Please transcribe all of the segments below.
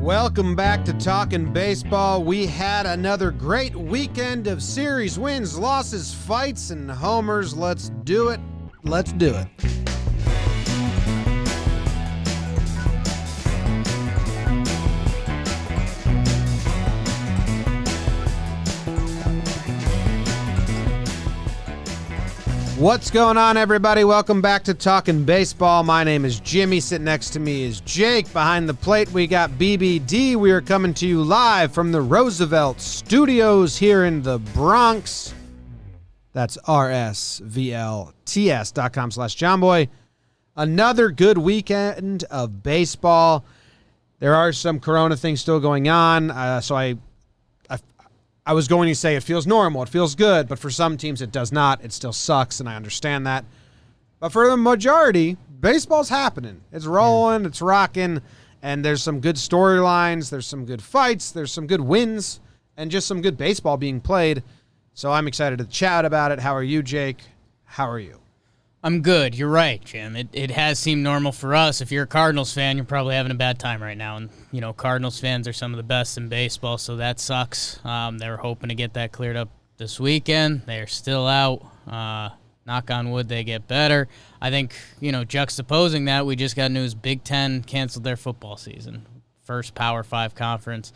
Welcome back to Talkin' Baseball. We had another great weekend of series wins, losses, fights, and homers. Let's do it. Let's do it. What's going on, everybody? Welcome back to Talkin' Baseball. My name is Jimmy. Sitting next to me is Jake. Behind the plate, we got BBD. We are coming to you live from the Roosevelt Studios here in the Bronx. That's rsvlts.com/JOMBOY. Another good weekend of baseball. There are some Corona things still going on, so I was going to say it feels normal, it feels good, but for some teams it does not. It still sucks, and I understand that. But for the majority, baseball's happening. It's rolling, it's rocking, and there's some good storylines, there's some good fights, there's some good wins, and just some good baseball being played. So I'm excited to chat about it. How are you, Jake? How are you? I'm good. You're right, Jim. It has seemed normal for us. If you're a Cardinals fan, you're probably having a bad time right now. And, you know, Cardinals fans are some of the best in baseball, so that sucks. They were hoping to get that cleared up this weekend. They're still out. Knock on wood, they get better. I think, you know, juxtaposing that, we just got news Big Ten canceled their football season. First Power 5 conference.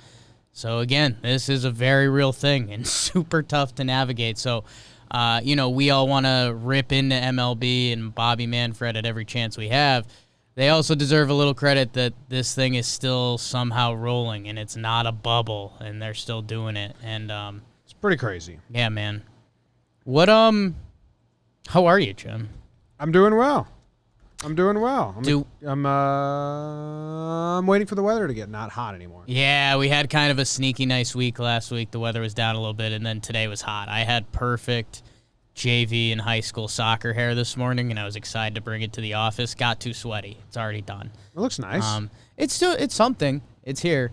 So, again, this is a very real thing and super tough to navigate. So, you know, we all want to rip into MLB and Bobby Manfred at every chance we have. They also deserve a little credit that this thing is still somehow rolling and it's not a bubble and they're still doing it. And it's pretty crazy. Yeah, man. What how are you, Jim? I'm doing well. I'm waiting for the weather to get not hot anymore. Yeah, we had kind of a sneaky nice week last week. The weather was down a little bit, and then today was hot. I had perfect JV and high school soccer hair this morning, and I was excited to bring it to the office. Got too sweaty. It's already done. It looks nice. It's something. It's here.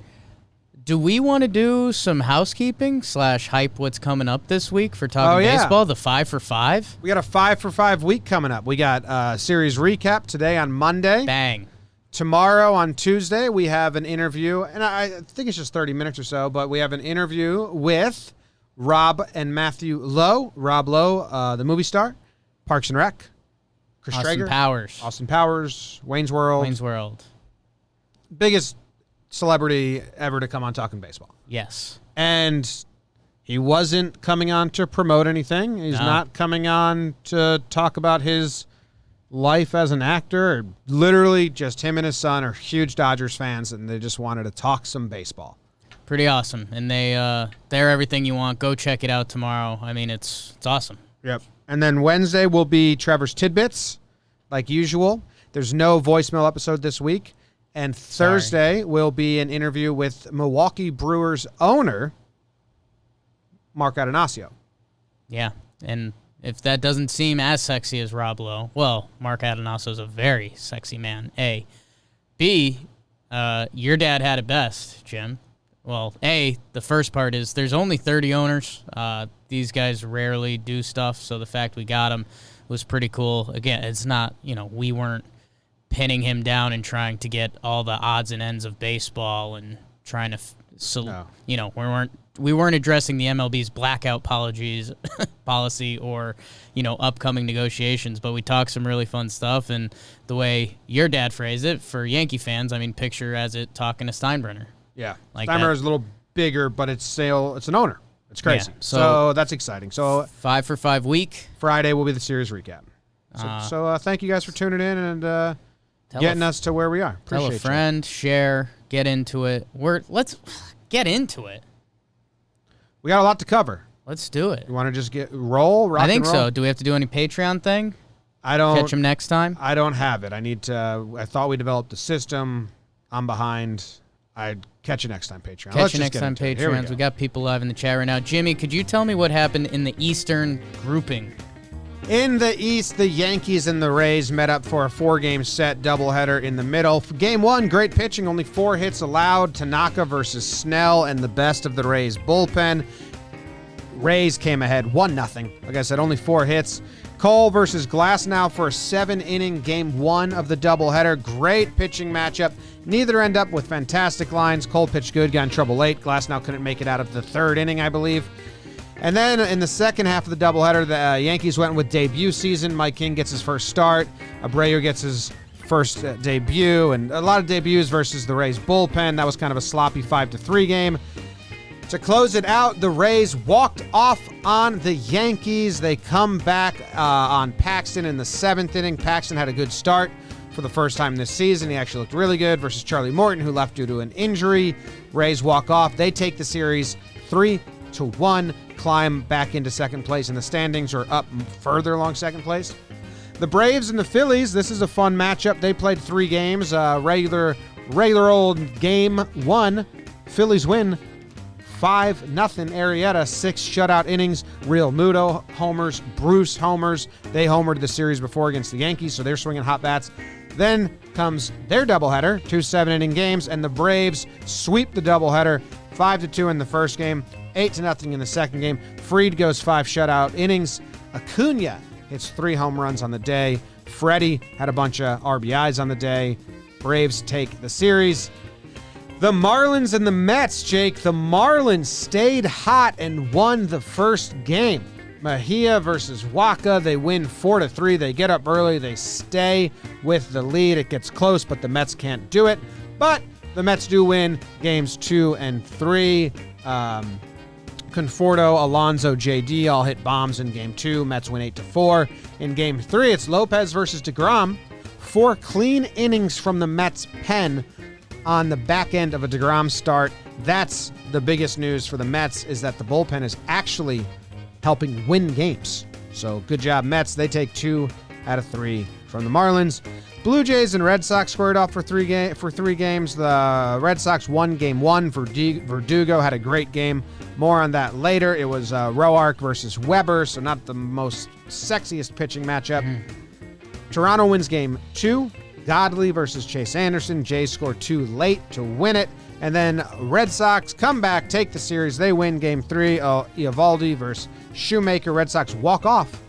Do we want to do some housekeeping / hype what's coming up this week for Talking Baseball, the 5 for 5? We got a 5 for 5 week coming up. We got series recap today on Monday. Bang. Tomorrow on Tuesday, we have an interview, and I think it's just 30 minutes or so, but we have an interview with Rob and Matthew Lowe. Rob Lowe, the movie star, Parks and Rec, Chris Traeger, Austin Powers, Wayne's World. Biggest celebrity ever to come on Talking Baseball. Yes. And he wasn't coming on to promote anything. He's not coming on to talk about his life as an actor. Literally just him and his son are huge Dodgers fans, and they just wanted to talk some baseball. Pretty awesome. And they're everything you want. Go check it out tomorrow. I mean, it's awesome. Yep. And then Wednesday will be Trevor's Tidbits, like usual. There's no voicemail episode this week. And Thursday will be an interview with Milwaukee Brewers owner, Mark Atanasio. Yeah, and if that doesn't seem as sexy as Rob Lowe, well, Mark Atanasio is a very sexy man, A. B, your dad had it best, Jim. Well, A, the first part is there's only 30 owners. These guys rarely do stuff, so the fact we got him was pretty cool. Again, it's not, you know, we weren't pinning him down and trying to get all the odds and ends of baseball and trying to, you know, we weren't addressing the MLB's blackout policy or, you know, upcoming negotiations, but we talked some really fun stuff. And the way your dad phrased it, for Yankee fans, I mean, picture as it talking to Steinbrenner. Yeah, like Steinbrenner is a little bigger, but it's an owner. It's crazy. Yeah, so that's exciting. So 5 for 5 week. Friday will be the series recap. So thank you guys for tuning in and getting us to where we are. Appreciate tell a friend, share, get into it. Let's get into it. We got a lot to cover. Let's do it. You want to just roll? I think so. Do we have to do any Patreon thing? I don't. Catch them next time? I don't have it. I thought we developed a system. I'm behind. I'd catch you next time, Patreon. Catch you next time, Patreons. We got people live in the chat right now. Jimmy, could you tell me what happened in the Eastern grouping? In the East, the Yankees and the Rays met up for a 4-game set doubleheader in the middle. Game 1, great pitching, only 4 hits allowed. Tanaka versus Snell and the best of the Rays bullpen. Rays came ahead 1-0. Like I said, only 4 hits. Cole versus Glasnow for a 7-inning game 1 of the doubleheader. Great pitching matchup. Neither end up with fantastic lines. Cole pitched good, got in trouble late. Glasnow couldn't make it out of the 3rd inning, I believe. And then in the second half of the doubleheader, the Yankees went with debut season. Mike King gets his first start. Abreu gets his first debut, and a lot of debuts versus the Rays bullpen. That was kind of a sloppy 5-3 game. To close it out, the Rays walked off on the Yankees. They come back on Paxton in the 7th inning. Paxton had a good start for the first time this season. He actually looked really good versus Charlie Morton, who left due to an injury. Rays walk off. They take the series 3-1, climb back into second place, and the standings are up further along second place. The Braves and the Phillies, this is a fun matchup. They played 3 games. Regular old game 1. Phillies win 5-0. Arrieta, 6 shutout innings. Real Muto homers. Bruce homers. They homered the series before against the Yankees, so they're swinging hot bats. Then comes their doubleheader, 2 7-inning games, and the Braves sweep the doubleheader 5-2 in the first game, 8-0 in the second game. Fried goes 5 shutout innings. Acuna hits 3 home runs on the day. Freddie had a bunch of RBIs on the day. Braves take the series. The Marlins and the Mets, Jake. The Marlins stayed hot and won the first game. Mejia versus Waka. They win 4-3. They get up early. They stay with the lead. It gets close, but the Mets can't do it. But the Mets do win games 2 and 3. Conforto, Alonso, JD all hit bombs in game 2. Mets win 8-4. In game 3, it's Lopez versus DeGrom. 4 clean innings from the Mets pen on the back end of a DeGrom start. That's the biggest news for the Mets, is that the bullpen is actually helping win games. So good job, Mets. They take 2 out of 3 from the Marlins. Blue Jays and Red Sox squared off for 3 games. The Red Sox won game 1. Verdugo had a great game. More on that later. It was Roark versus Weber, so not the most sexiest pitching matchup. Toronto wins game 2. Godley versus Chase Anderson. Jays score 2 late to win it. And then Red Sox come back, take the series. They win game 3. Eovaldi versus Shoemaker. Red Sox walk off.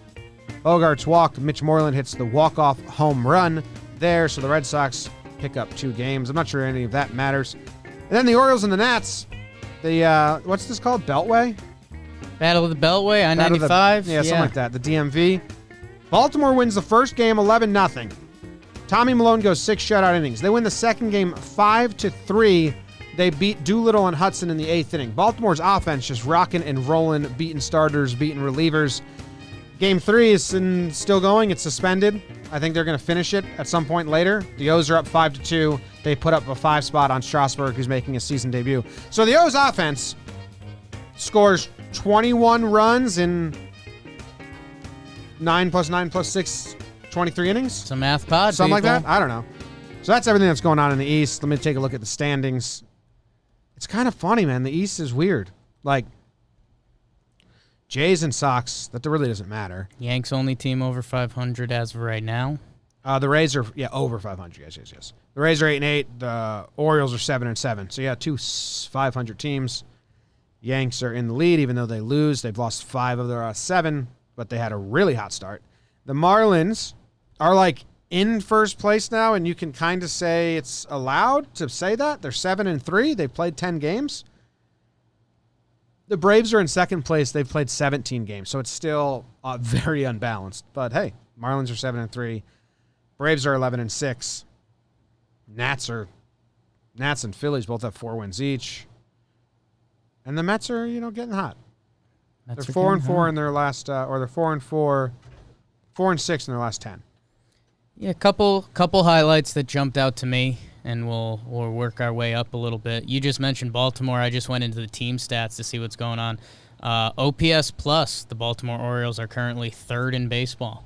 Bogarts walk. Mitch Moreland hits the walk-off home run there, so the Red Sox pick up 2 games. I'm not sure any of that matters. And then the Orioles and the Nats. The, what's this called? Beltway? Battle of the Beltway, I-95. Yeah, something like that. The DMV. Baltimore wins the first game 11-0. Tommy Malone goes 6 shutout innings. They win the second game 5-3. They beat Doolittle and Hudson in the 8th inning. Baltimore's offense just rocking and rolling, beating starters, beating relievers. Game 3 is still going. It's suspended. I think they're going to finish it at some point later. The O's are up 5-2. They put up a 5 spot on Strasburg, who's making his season debut. So the O's offense scores 21 runs in 9 plus 9 plus 6, 23 innings. Some math pod, something people. like that. I don't know. So that's everything that's going on in the East. Let me take a look at the standings. It's kind of funny, man. The East is weird. Like, Jays and Sox, that really doesn't matter. Yanks only team over 500 as of right now. The Rays are, over 500. Yes. The Rays are 8-8. The Orioles are 7-7. So, 2 500 teams. Yanks are in the lead, even though they lose. They've lost 5 of their 7, but they had a really hot start. The Marlins are, in first place now, and you can kind of say it's allowed to say that. They're 7-3. They've played 10 games. The Braves are in second place. They've played 17 games, so it's still very unbalanced. But, hey, Marlins are 7-3. Braves are 11-6. Nats and Phillies both have 4 wins each. And the Mets are, getting hot. They're 4-4 in their last, or they're 4-4, 4-6 in their last 10. Yeah, couple highlights that jumped out to me, and we'll work our way up a little bit. You just mentioned Baltimore. I just went into the team stats to see what's going on. OPS plus, the Baltimore Orioles are currently 3rd in baseball.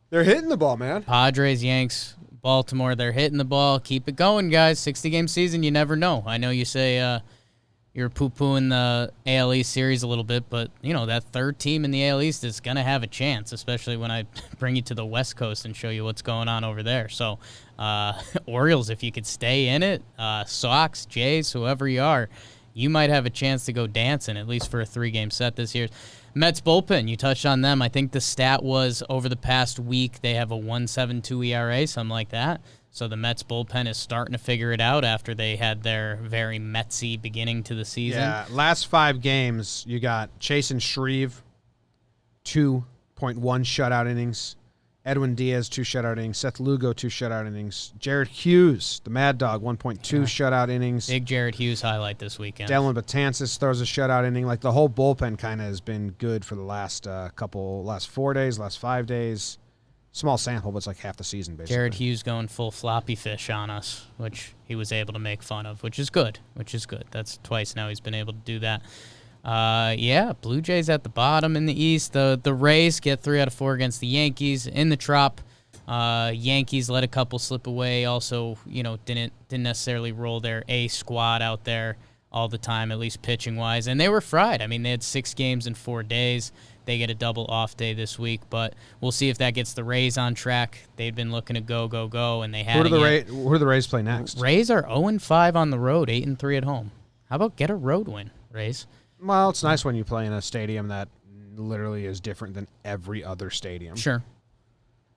They're hitting the ball, man. Padres, Yanks, Baltimore, they're hitting the ball. Keep it going, guys. 60-game season, you never know. I know you say you're poo-pooing the AL East series a little bit, but, that 3rd team in the AL East is going to have a chance, especially when I bring you to the West Coast and show you what's going on over there. So, Orioles, if you could stay in it, Sox, Jays, whoever you are, you might have a chance to go dancing, at least for a 3-game set this year. Mets bullpen, you touched on them. I think the stat was over the past week they have a 1.72 ERA, something like that. So the Mets bullpen is starting to figure it out after they had their very Metsy beginning to the season. Yeah, last 5 games, you got Chase and Shreve, 2.1 shutout innings. Edwin Diaz, 2 shutout innings. Seth Lugo, 2 shutout innings. Jared Hughes, the Mad Dog, 1.2 shutout innings. Big Jared Hughes highlight this weekend. Dylan Betances throws a shutout inning. Like, the whole bullpen kind of has been good for the last last 4 days, last 5 days. Small sample, but it's like half the season, basically. Jared Hughes going full floppy fish on us, which he was able to make fun of, which is good. That's twice now he's been able to do that. Blue Jays at the bottom in the East. The Rays get 3 out of 4 against the Yankees in the Trop. Yankees let a couple slip away. Also, didn't necessarily roll their A squad out there all the time, at least pitching wise, and they were fried. I mean, they had 6 games in 4 days. They get a double off day this week, but we'll see if that gets the Rays on track. They've been looking to go, and they had. Who do the Rays play next? Rays are 0-5 on the road, 8-3 at home. How about get a road win, Rays? Well, it's nice when you play in a stadium that literally is different than every other stadium. Sure.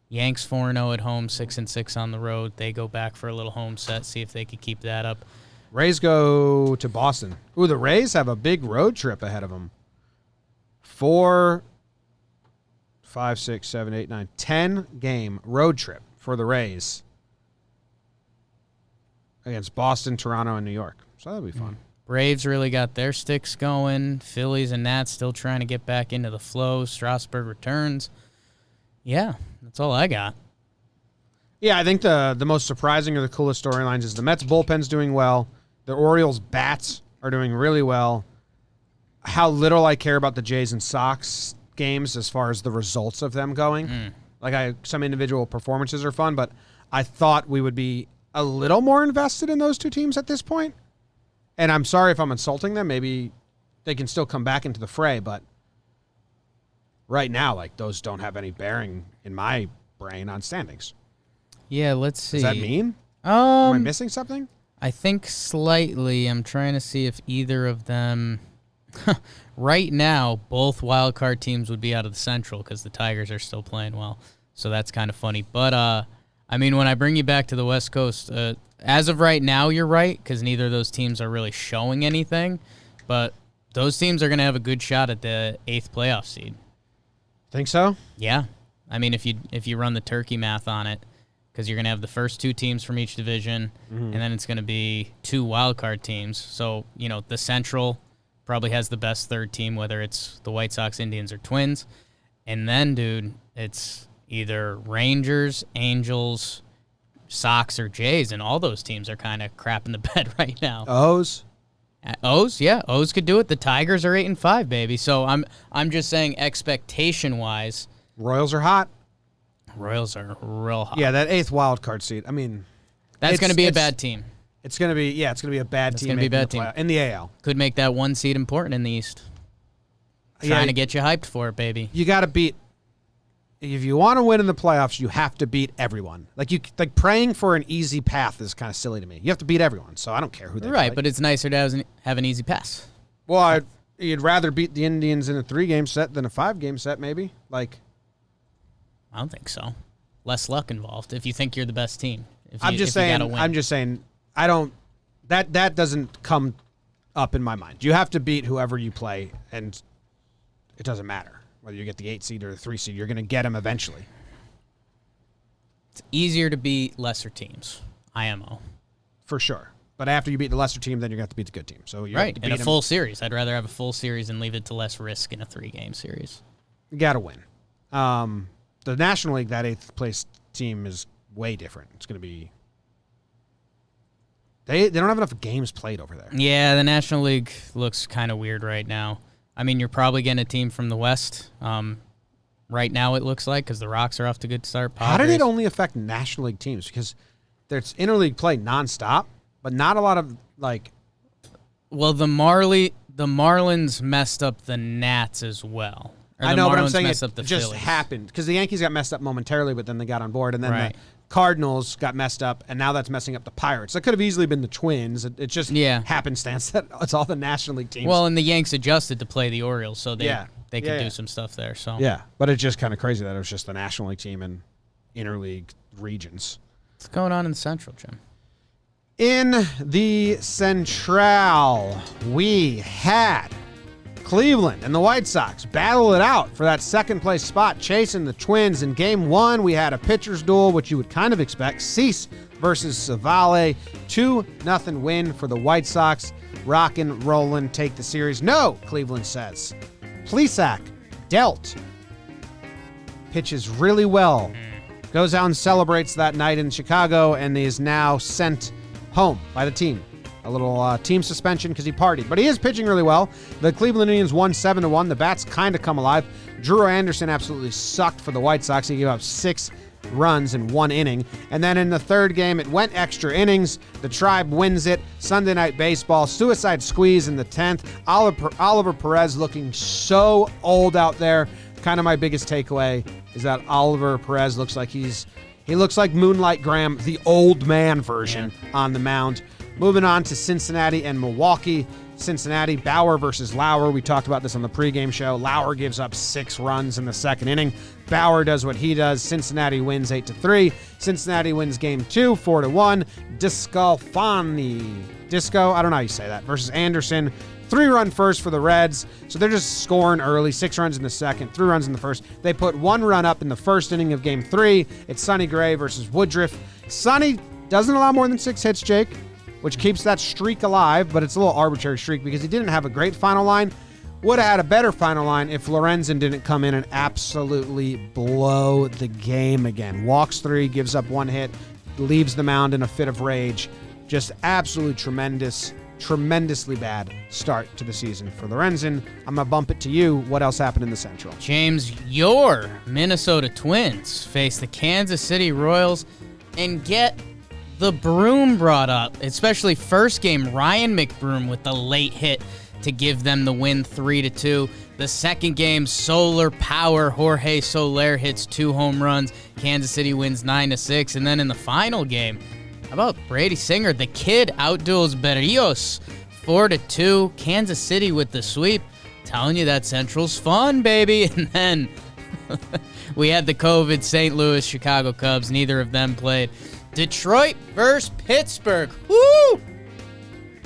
Yanks 4-0 at home, 6-6 on the road. They go back for a little home set, see if they can keep that up. Rays go to Boston. Ooh, the Rays have a big road trip ahead of them. 4, 5, 6, 7, 8, 9, 10-game road trip for the Rays against Boston, Toronto, and New York. So that'll be fun. Braves really got their sticks going. Phillies and Nats still trying to get back into the flow. Strasburg returns. Yeah, that's all I got. Yeah, I think the most surprising or the coolest storylines is the Mets bullpen's doing well. The Orioles bats are doing really well. How little I care about the Jays and Sox games as far as the results of them going. Some individual performances are fun, but I thought we would be a little more invested in those 2 teams at this point. And I'm sorry if I'm insulting them. Maybe they can still come back into the fray, but right now, those don't have any bearing in my brain on standings. Yeah, let's see. Does that mean? Am I missing something? I think slightly. I'm trying to see if either of them... Right now, both wildcard teams would be out of the Central because the Tigers are still playing well. So that's kind of funny. But, when I bring you back to the West Coast, as of right now, you're right because neither of those teams are really showing anything. But those teams are going to have a good shot at the 8th playoff seed. Think so? Yeah. If you run the turkey math on it, because you're going to have the first 2 teams from each division, and then it's going to be 2 wildcard teams. So, the Central probably has the best 3rd team, whether it's the White Sox, Indians, or Twins. And then, dude, it's either Rangers, Angels, Sox, or Jays, and all those teams are kind of crapping the bed right now. O's? O's, yeah. O's could do it. The Tigers are 8-5, baby. So I'm just saying expectation-wise. Royals are hot. Royals are real hot. Yeah, that 8th wild card seed. I mean, that's going to be a bad team. It's going to be a bad team. It's going to be a bad team. In the AL. Could make that 1 seed important in the East. Trying to get you hyped for it, baby. You got to beat. If you want to win in the playoffs, you have to beat everyone. Praying for an easy path is kind of silly to me. You have to beat everyone, so I don't care who they play. Right, but it's nicer to have an easy pass. Well, you'd rather beat the Indians in a 3-game set than a 5-game set, maybe. I don't think so. Less luck involved if you think you're the best team. I'm just saying. I don't. That doesn't come up in my mind. You have to beat whoever you play, and it doesn't matter whether you get the 8 seed or the 3 seed. You're going to get them eventually. It's easier to beat lesser teams. IMO. For sure. But after you beat the lesser team, then you're going to have to beat the good team. So you right, have to in beat a full series. I'd rather have a full series and leave it to less risk in a 3-game series. You got to win. The National League, that 8th place team is way different. It's going to be... They don't have enough games played over there. Yeah, the National League looks kind of weird right now. I mean, you're probably getting a team from the West. Right now, it looks like, because the Rocks are off to a good start. Padres. How did it only affect National League teams? Because there's interleague play nonstop, but not a lot of Well, the Marlins messed up the Nats as well. I know, but I'm saying it just happened because the Yankees got messed up momentarily, but then they got on board, and then Cardinals got messed up, and now that's messing up the Pirates. That could have easily been the Twins. It just happenstance that it's all the National League teams. Well, and the Yanks adjusted to play the Orioles, so they could do some stuff there. So yeah, but it's just kind of crazy that it was just the National League team and interleague regions. What's going on in the Central, Jim? In the Central, we had Cleveland and the White Sox battle it out for that second-place spot, chasing the Twins. In Game 1, we had a pitcher's duel, which you would kind of expect. Cease versus Savale, 2-0 win for the White Sox. Rockin', rollin', take the series. No, Cleveland says. Plesac dealt. Pitches really well. Goes out and celebrates that night in Chicago and is now sent home by the team. A little team suspension because he partied. But he is pitching really well. The Cleveland Indians won 7-1. The bats kind of come alive. Drew Anderson absolutely sucked for the White Sox. He gave up 6 runs in 1 inning. And then in the third game, it went extra innings. The Tribe wins it. Sunday Night Baseball. Suicide squeeze in the 10th. Oliver Perez looking so old out there. Kind of my biggest takeaway is that Oliver Perez looks like he looks like Moonlight Graham, the old man version on the mound. Moving on to Cincinnati and Milwaukee. Cincinnati, Bauer versus Lauer. We talked about this on the pregame show. Lauer gives up 6 runs in the second inning. Bauer does what he does. Cincinnati wins 8-3. Cincinnati wins Game 2, 4-1. Disco, I don't know how you say that, versus Anderson. 3-run first for the Reds. So they're just scoring early. 6 runs in the second, 3 runs in the first. They put 1 run up in the first inning of Game 3. It's Sonny Gray versus Woodruff. Sonny doesn't allow more than 6 hits, Jake, which keeps that streak alive, but it's a little arbitrary streak because he didn't have a great final line. Would have had a better final line if Lorenzen didn't come in and absolutely blow the game again. Walks 3, gives up 1 hit, leaves the mound in a fit of rage. Just absolutely tremendously bad start to the season for Lorenzen. I'm going to bump it to you. What else happened in the Central? James, your Minnesota Twins face the Kansas City Royals and get the broom brought up, especially first game, Ryan McBroom with the late hit to give them the win 3-2. The second game, solar power, Jorge Soler hits 2 home runs. Kansas City wins 9-6. And then in the final game, how about Brady Singer? The kid outduels Berrios 4-2. Kansas City with the sweep. Telling you that Central's fun, baby. And then we had the COVID St. Louis Chicago Cubs. Neither of them played. Detroit versus Pittsburgh. Woo!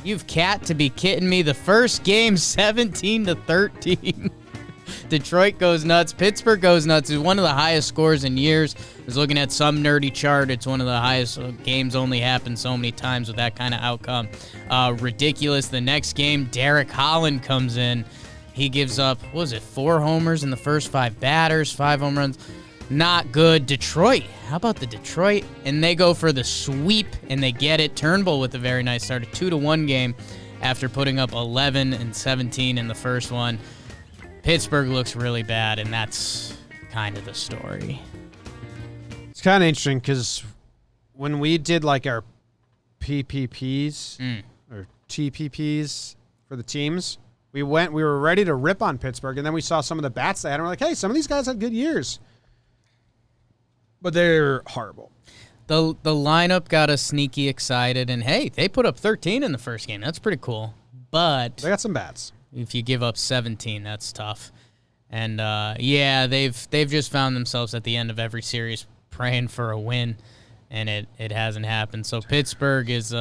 You've got to be kidding me. The first game, 17-13. Detroit goes nuts. Pittsburgh goes nuts. It's one of the highest scores in years. I was looking at some nerdy chart. It's one of the highest games. Only happened so many times with that kind of outcome. Ridiculous. The next game, Derek Holland comes in. He gives up, 4 homers in the first 5 batters, 5 home runs. Not good. Detroit. How about the Detroit? And they go for the sweep, and they get it. Turnbull with a very nice start. A 2-1 game after putting up 11 and 17 in the first one. Pittsburgh looks really bad, and that's kind of the story. It's kind of interesting because when we did like our PPPs or TPPs for the teams, we were ready to rip on Pittsburgh, and then we saw some of the bats they had, and we're like, hey, some of these guys had good years. But they're horrible. The lineup got us sneaky excited, and hey, they put up 13 in the first game. That's pretty cool. But they got some bats. If you give up 17, that's tough. And they've just found themselves at the end of every series praying for a win, and it hasn't happened. So Pittsburgh is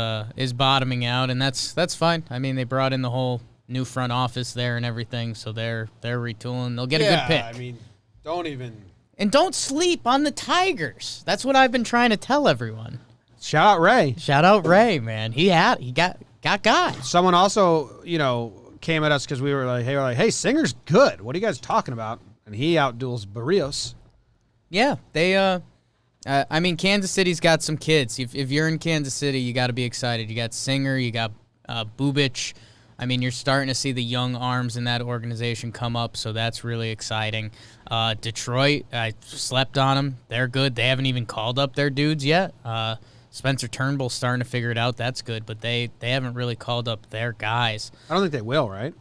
bottoming out, and that's fine. I mean, they brought in the whole new front office there and everything, so they're retooling. They'll get a good pick. I mean, don't even. And don't sleep on the Tigers. That's what I've been trying to tell everyone. Shout out Ray. Shout out Ray, man. He got guys. Someone also, came at us because we were like, hey, Singer's good. What are you guys talking about? And he outduels Barrios. Yeah, they. Kansas City's got some kids. If you're in Kansas City, you got to be excited. You got Singer, you got Bubich. I mean, you're starting to see the young arms in that organization come up, so that's really exciting. Detroit, I slept on them. They're good. They haven't even called up their dudes yet. Spencer Turnbull's starting to figure it out. That's good, but they haven't really called up their guys. I don't think they will, right?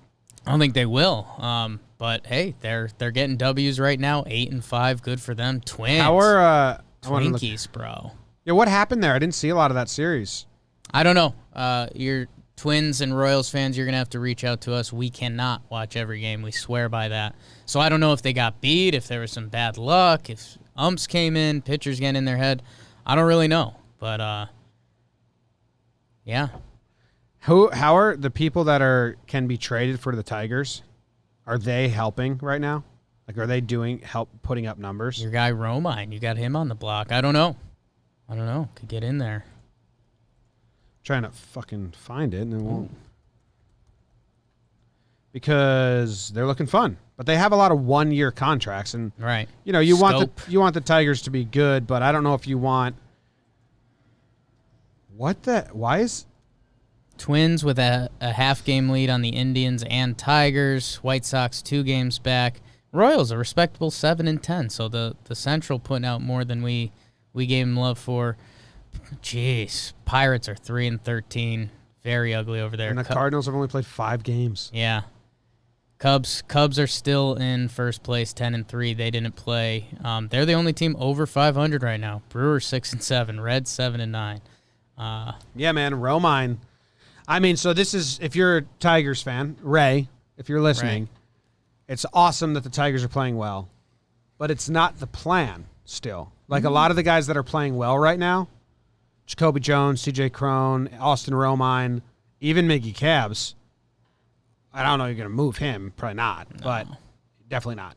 I don't think they will. But hey, they're getting W's right now. 8-5, good for them. Twins. How are Twinkies, bro? Yeah, what happened there? I didn't see a lot of that series. I don't know. Your Twins and Royals fans, you're going to have to reach out to us. We cannot watch every game. We swear by that. So I don't know if they got beat, if there was some bad luck, if umps came in, pitchers getting in their head. I don't really know. But, yeah. How are the people that can be traded for the Tigers? Are they helping right now? Like, are they putting up numbers? Your guy Romine, you got him on the block. I don't know. Could get in there. Trying to fucking find it, and it won't. Because they're looking fun, but they have a lot of 1-year contracts, and right. You want the Tigers to be good, but I don't know if you want. Why is Twins with a half-game lead on the Indians and Tigers. White Sox 2 games back. Royals a respectable 7-10. So the Central putting out more than we gave them love for. Jeez, Pirates are 3-13. Very ugly over there. And the Cardinals have only played 5 games. Yeah. Cubs are still in first place, 10-3. They didn't play. They're the only team over 500 right now. Brewers 6-7. Reds 7-9. Yeah, man, Romine. I mean, so this is, if you're a Tigers fan, Ray, if you're listening, it's awesome that the Tigers are playing well, but it's not the plan still. Like a lot of the guys that are playing well right now, Jacoby Jones, CJ Cron, Austin Romine, even Miggy Cabs. I don't know you're going to move him. Probably not, but definitely not.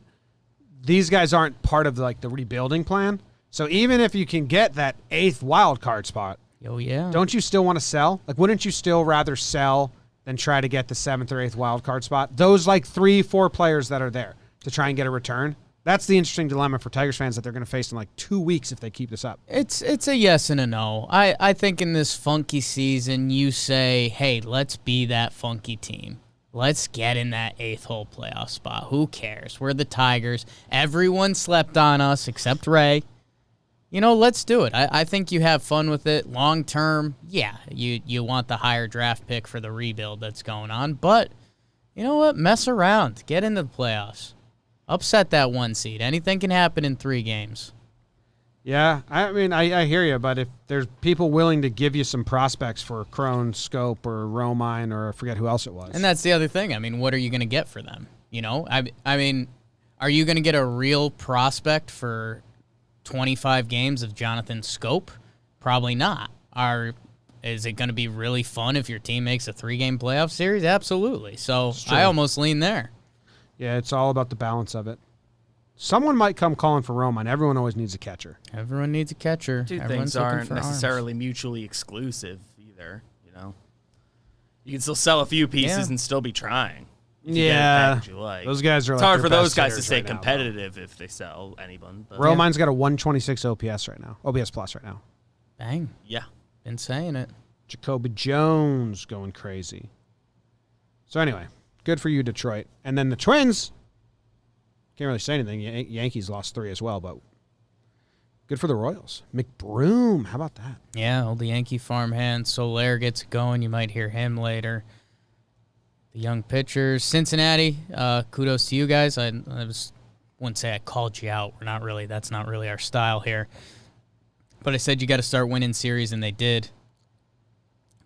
These guys aren't part of the rebuilding plan. So even if you can get that 8th wild card spot, oh yeah, don't you still want to sell? Like, wouldn't you still rather sell than try to get the 7th or 8th wild card spot? Those 3-4 players that are there to try and get a return. That's the interesting dilemma for Tigers fans that they're going to face in 2 weeks if they keep this up. It's a yes and a no. I think in this funky season, you say, hey, let's be that funky team. Let's get in that 8th hole playoff spot. Who cares? We're the Tigers. Everyone slept on us except Ray. Let's do it. I think you have fun with it. Long term, yeah, you want the higher draft pick for the rebuild that's going on. But you know what? Mess around. Get into the playoffs. Upset that 1 seed. Anything can happen in 3 games. Yeah, I mean, I hear you, but if there's people willing to give you some prospects for Crone, Scope, or Romine, or I forget who else it was. And that's the other thing. I mean, what are you going to get for them? I mean, are you going to get a real prospect for 25 games of Jonathan Scope? Probably not. Is it going to be really fun if your team makes a 3-game playoff series? Absolutely. So I almost lean there. Yeah, it's all about the balance of it. Someone might come calling for Romine. Everyone always needs a catcher. Everyone needs a catcher. Two Everyone's things aren't looking for necessarily mutually exclusive either. You can still sell a few pieces and still be trying. If you get a package you like. Those guys are. It's hard for those guys to stay competitive if they sell anyone. But Romine's got a 126 OPS right now. OPS plus right now. Bang. Yeah. Been saying it. Jacoby Jones going crazy. So anyway, good for you, Detroit. And then the Twins. Can't really say anything. Yankees lost 3 as well, but good for the Royals. McBroom, how about that? Yeah, old Yankee farmhand. Soler gets it going. You might hear him later. The young pitchers. Cincinnati, kudos to you guys. I wouldn't say I called you out. That's not really our style here. But I said you got to start winning series, and they did.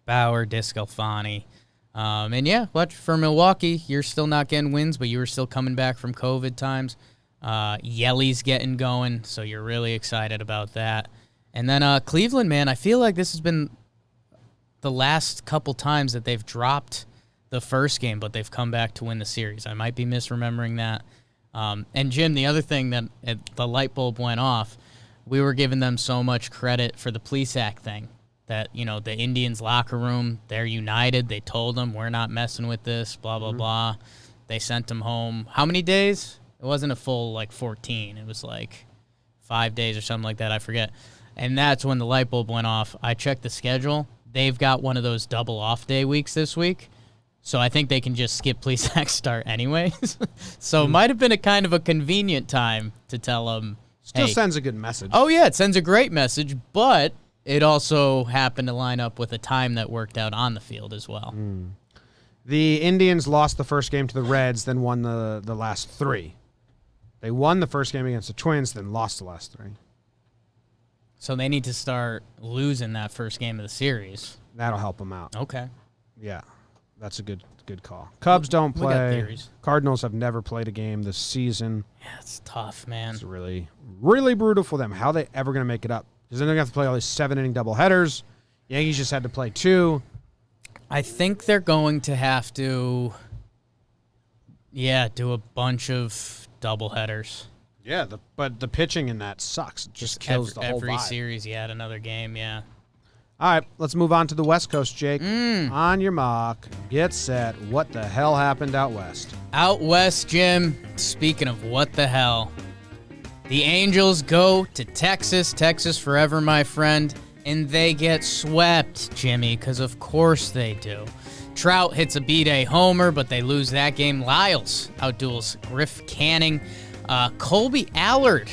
Bauer, Discalfani. And yeah, but for Milwaukee, you're still not getting wins, but you were still coming back from COVID times. Yelly's getting going, so you're really excited about that. And then Cleveland, man, I feel like this has been the last couple times that they've dropped the first game, but they've come back to win the series. I might be misremembering that. And Jim, the other thing that the light bulb went off, we were giving them so much credit for the Plesac thing. That, the Indians locker room, they're united. They told them, we're not messing with this, blah, blah, blah. They sent them home. How many days? It wasn't a full, 14. It was 5 days or something like that. I forget. And that's when the light bulb went off. I checked the schedule. They've got one of those double off-day weeks this week. So I think they can just skip Plesac's start anyways. So it might have been a kind of a convenient time to tell them, Still sends a good message. Oh, yeah, it sends a great message, but it also happened to line up with a time that worked out on the field as well. The Indians lost the first game to the Reds, then won the last 3. They won the first game against the Twins, then lost the last 3. So they need to start losing that first game of the series. That'll help them out. Okay. Yeah, that's a good call. Cubs don't We got play. theories. Cardinals have never played a game this season. Yeah, it's tough, man. It's really, really brutal for them. How are they ever going to make it up? Because then they're going to have to play all these 7-inning doubleheaders. Yankees just had to play 2. I think they're going to have to, do a bunch of doubleheaders. Yeah, but the pitching in that sucks. It just kills the whole every vibe. series. You add another game, yeah. All right, let's move on to the West Coast, Jake. On your mark, get set. What the hell happened out west? Out west, Jim, speaking of what the hell, the Angels go to Texas. Texas forever, my friend. And they get swept, Jimmy, because of course they do. Trout hits a B-Day homer, but they lose that game. Lyles outduels Griff Canning. Colby Allard,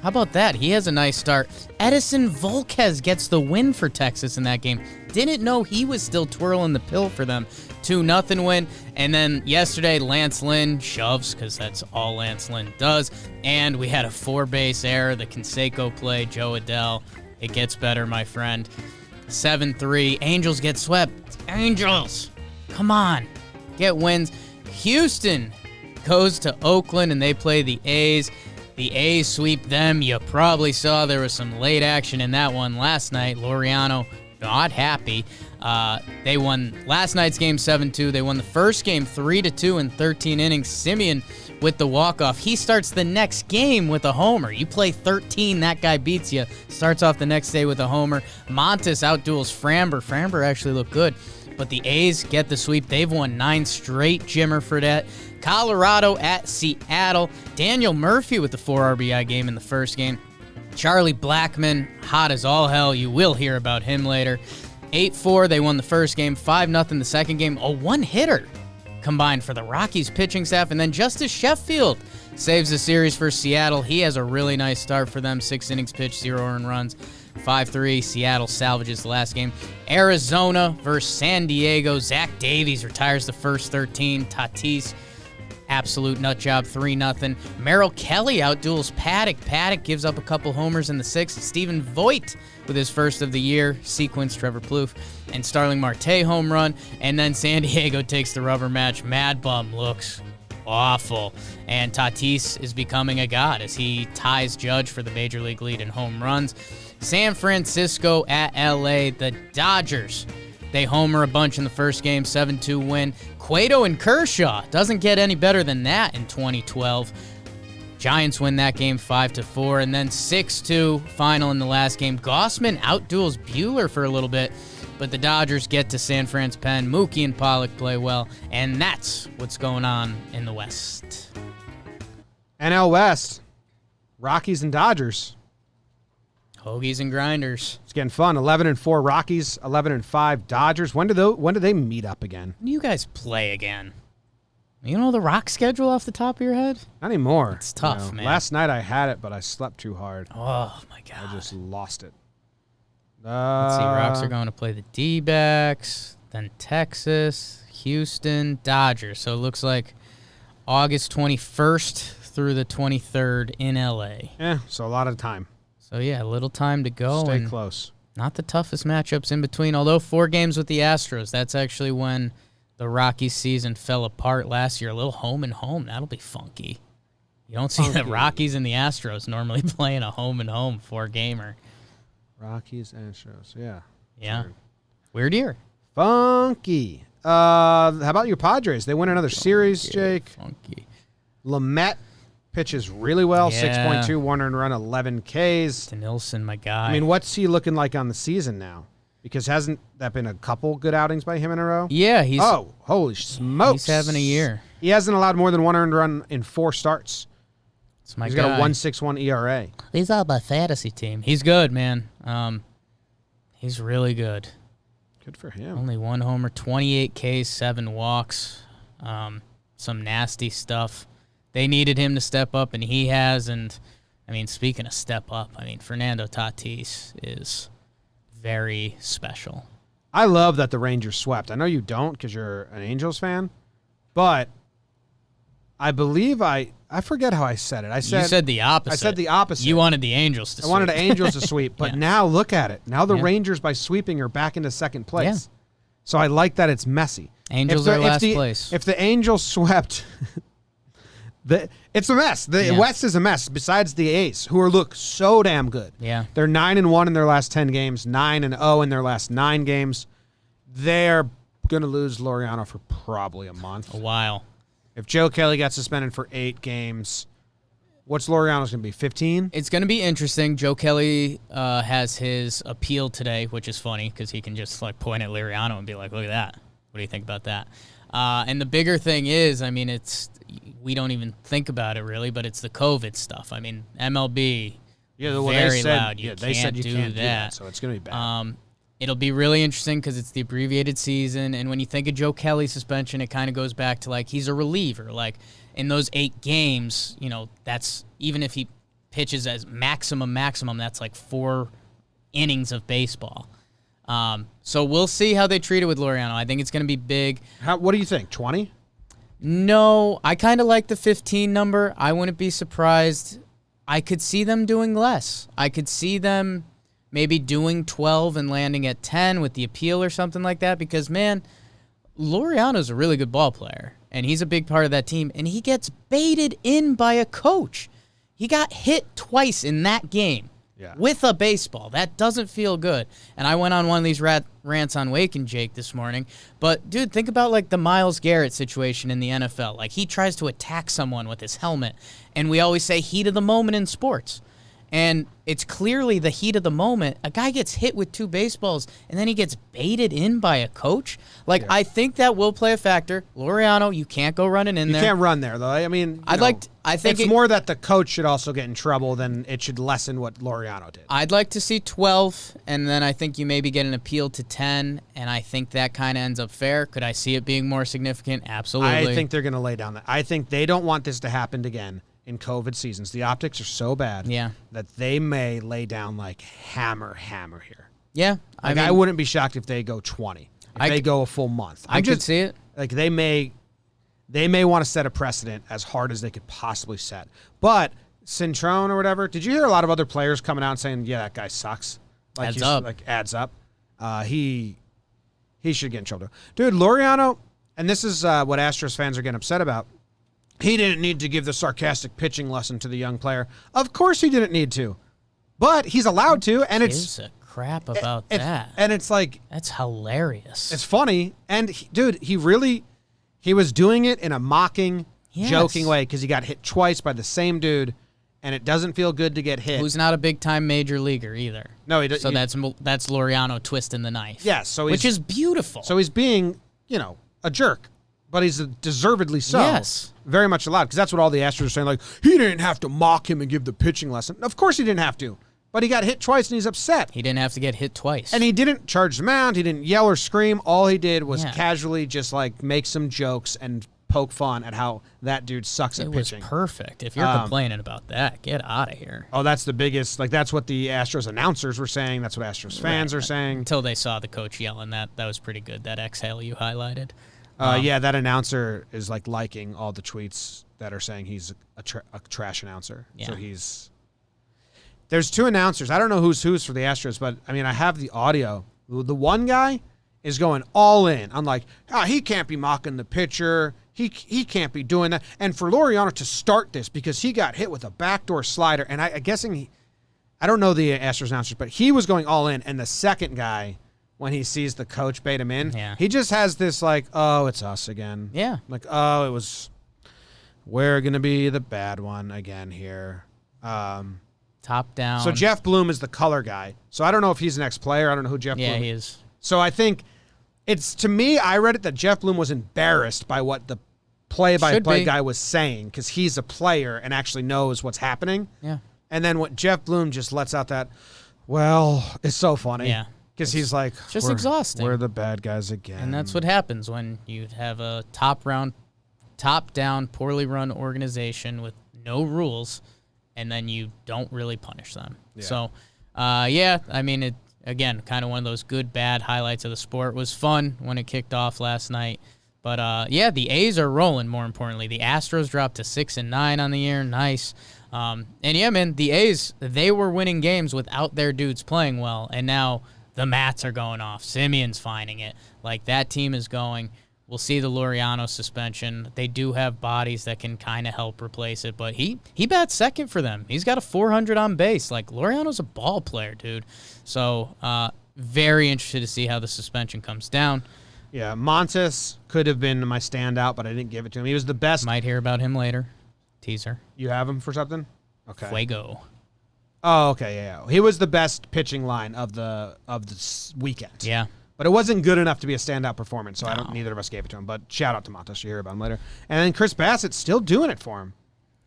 how about that? He has a nice start. Edison Volquez gets the win for Texas in that game. Didn't know he was still twirling the pill for them. 2-0 win. And then yesterday, Lance Lynn shoves, because that's all Lance Lynn does. And we had a 4-base error. The Canseco play, Jo Adell. It gets better, my friend. 7-3. Angels get swept. Angels, come on. Get wins. Houston goes to Oakland, and they play the A's. The A's sweep them. You probably saw there was some late action in that one last night. Laureano not happy. They won last night's game 7-2. They won the first game 3-2 in 13 innings. Simeon with the walk-off. He starts the next game with a homer. You play 13, that guy beats you. Starts off the next day with a homer. Montes outduels Framber. Framber actually looked good. But the A's get the sweep. They've won 9 straight, Jimmer Fredette. Colorado at Seattle. Daniel Murphy with the 4 RBI game in the first game. Charlie Blackmon, hot as all hell. You will hear about him later. 8-4, they won the first game. 5-0 the second game. A one-hitter combined for the Rockies pitching staff. And then Justice Sheffield saves the series for Seattle. He has a really nice start for them. 6 innings pitched, 0 earned runs. 5-3, Seattle salvages the last game. Arizona versus San Diego. Zach Davies retires the first 13. Tatis, absolute nut job, 3-0. Merrill Kelly outduels Paddock. Paddock gives up a couple homers in the 6th. Stephen Voigt with his first of the year. Sequence, Trevor Plouffe. And Starling Marte home run. And then San Diego takes the rubber match. Mad Bum looks awful. And Tatis is becoming a god as he ties Judge for the major league lead in home runs. San Francisco at LA. The Dodgers, they homer a bunch in the first game, 7-2 win. Cueto and Kershaw, doesn't get any better than that in 2012. Giants win that game 5-4, and then 6-2 final in the last game. Gossman outduels Buehler for a little bit, but the Dodgers get to San Fran's pen. Mookie and Pollock play well, and that's what's going on in the West. NL West, Rockies and Dodgers. Hoagies and grinders. It's getting fun. 11-4 Rockies, 11-5 Dodgers. When do they meet up again? When do you guys play again? You know the Rock schedule off the top of your head? Not anymore. It's tough, man. Last night I had it, but I slept too hard. Oh, my God. I just lost it. Let's see. Rocks are going to play the D-backs, then Texas, Houston, Dodgers. So it looks like August 21st through the 23rd in L.A. Yeah, so a lot of time. So, yeah, a little time to go. Stay and close. Not the toughest matchups in between, although 4 games with the Astros. That's actually when the Rockies season fell apart last year. A little home and home. That'll be funky. You don't see the Rockies and the Astros normally playing a home and home 4-gamer. Rockies, Astros, yeah. Yeah. Weird year. Funky. How about your Padres? They win another series, Jake. Funky. Lamet pitches really well. Yeah. 6.2, 1 earned run, 11 Ks. Denilson, my guy. I mean, what's he looking like on the season now? Because hasn't that been a couple good outings by him in a row? Yeah, he's holy smokes. he's having a year. He hasn't allowed more than 1 earned run in 4 starts. It's my He's guy. got a 1.61 ERA. He's on my fantasy team. He's good, man. He's really good. Good for him. Only 1 homer, 28 Ks, 7 walks, some nasty stuff. They needed him to step up, and he has. And, I mean, speaking of step up, I mean, Fernando Tatis is very special. I love that the Rangers swept. I know you don't because you're an Angels fan, but I believe I forget how I said it. You said the opposite. I said the opposite. You wanted the Angels to sweep. I wanted the Angels to sweep, but now look at it. Now the Rangers, by sweeping, are back into second place. Yeah. So I like that it's messy. Angels are last place. If the Angels swept, it's a mess. The West is a mess. Besides the A's, who look so damn good. Yeah, they're 9-1 in their last 10 games, 9-0 in their last 9 games. They're gonna lose Laureano for probably a month, a while. If Joe Kelly got suspended for 8 games, what's Laureano's going to be, 15? It's going to be interesting. Joe Kelly has his appeal today, which is funny because he can just like point at Laureano and be like, look at that. What do you think about that? And the bigger thing is, I mean, we don't even think about it really, but it's the COVID stuff. I mean, MLB, very loud. They said you can't do that, so it's going to be bad. It'll be really interesting because it's the abbreviated season, and when you think of Joe Kelly's suspension, it kind of goes back to, like, he's a reliever. Like, in those 8 games, that's even if he pitches as maximum, that's like 4 innings of baseball. So we'll see how they treat it with Laureano. I think it's going to be big. What do you think, 20? No, I kind of like the 15 number. I wouldn't be surprised. I could see them doing less. I could see them maybe doing 12 and landing at 10 with the appeal or something like that because, man, Laureano's a really good ball player, and he's a big part of that team, and he gets baited in by a coach. He got hit twice in that game with a baseball. That doesn't feel good. And I went on one of these rants on Wake and Jake this morning, but, dude, think about, like, the Myles Garrett situation in the NFL. Like, he tries to attack someone with his helmet, and we always say heat of the moment in sports. And it's clearly the heat of the moment. A guy gets hit with 2 baseballs, and then he gets baited in by a coach. Like, I think that will play a factor. Laureano, you can't go running in there. You can't run there, though. I mean, I think it's more that the coach should also get in trouble than it should lessen what Laureano did. I'd like to see 12, and then I think you maybe get an appeal to 10, and I think that kind of ends up fair. Could I see it being more significant? Absolutely. I think they're going to lay down that. I think they don't want this to happen again. In COVID seasons, the optics are so bad that they may lay down like hammer here. Yeah, I wouldn't be shocked if they go 20. If they go a full month, I could see it. Like they may want to set a precedent as hard as they could possibly set. But Cintrone or whatever, did you hear a lot of other players coming out and saying, "Yeah, that guy sucks." Like adds up. He should get in trouble, dude. Laureano, and this is what Astros fans are getting upset about. He didn't need to give the sarcastic pitching lesson to the young player. Of course he didn't need to. But he's allowed to, and it's a crap about that. And it's like that's hilarious. It's funny, and he was doing it in a mocking, joking way because he got hit twice by the same dude, and it doesn't feel good to get hit. Who's not a big time major leaguer either. No, he doesn't. So that's Laureano twisting the knife. Yeah, so which is beautiful. So he's being, a jerk. But he's deservedly so. Yes. Very much allowed, because that's what all the Astros are saying. Like, he didn't have to mock him and give the pitching lesson. Of course he didn't have to. But he got hit twice, and he's upset. He didn't have to get hit twice. And he didn't charge the mound. He didn't yell or scream. All he did was casually just, like, make some jokes and poke fun at how that dude sucks at pitching. It was perfect. If you're complaining about that, get out of here. Oh, that's the biggest. Like, that's what the Astros announcers were saying. That's what Astros fans are saying. Until they saw the coach yelling that. That was pretty good, that exhale you highlighted. That announcer is liking all the tweets that are saying he's a trash announcer. Yeah. So there's 2 announcers. I don't know who's for the Astros, but I mean, I have the audio. The one guy is going all in. I'm like, he can't be mocking the pitcher. He can't be doing that. And for Laureano to start this because he got hit with a backdoor slider, and I guessing I don't know the Astros announcers, but he was going all in. And the second guy, when he sees the coach bait him in, he just has this like, oh, it's us again. Yeah. Like, oh, we're going to be the bad one again here. Top down. So Jeff Bloom is the color guy. So I don't know if he's an ex-player. I don't know who Jeff Bloom is. Yeah, he is. So I think to me, I read it that Jeff Bloom was embarrassed by what the play-by-play guy was saying because he's a player and actually knows what's happening. Yeah. And then what Jeff Bloom just lets out that, well, it's so funny. Yeah. Because he's like, it's just exhausting. We're the bad guys again. And that's what happens when you have a top-down, poorly run organization with no rules, and then you don't really punish them. Yeah. So, I mean, again, kind of one of those good, bad highlights of the sport. It was fun when it kicked off last night. But yeah, the A's are rolling. More importantly, the Astros dropped to 6-9 on the year. Nice. And yeah, man, the A's, they were winning games without their dudes playing well, and now the Mats are going off. Simeon's finding it. Like, that team is going. We'll see the Laureano suspension. They do have bodies that can kind of help replace it, but he bats second for them. He's got a 400 on base. Like, Laureano's a ball player, dude. So, very interested to see how the suspension comes down. Yeah, Montes could have been my standout, but I didn't give it to him. He was the best. Might hear about him later. Teaser. You have him for something? Okay. Fuego. Oh, okay, yeah. He was the best pitching line of the weekend. Yeah. But it wasn't good enough to be a standout performance, so neither of us gave it to him. But shout out to Montes. You'll hear about him later. And then Chris Bassett's still doing it for him.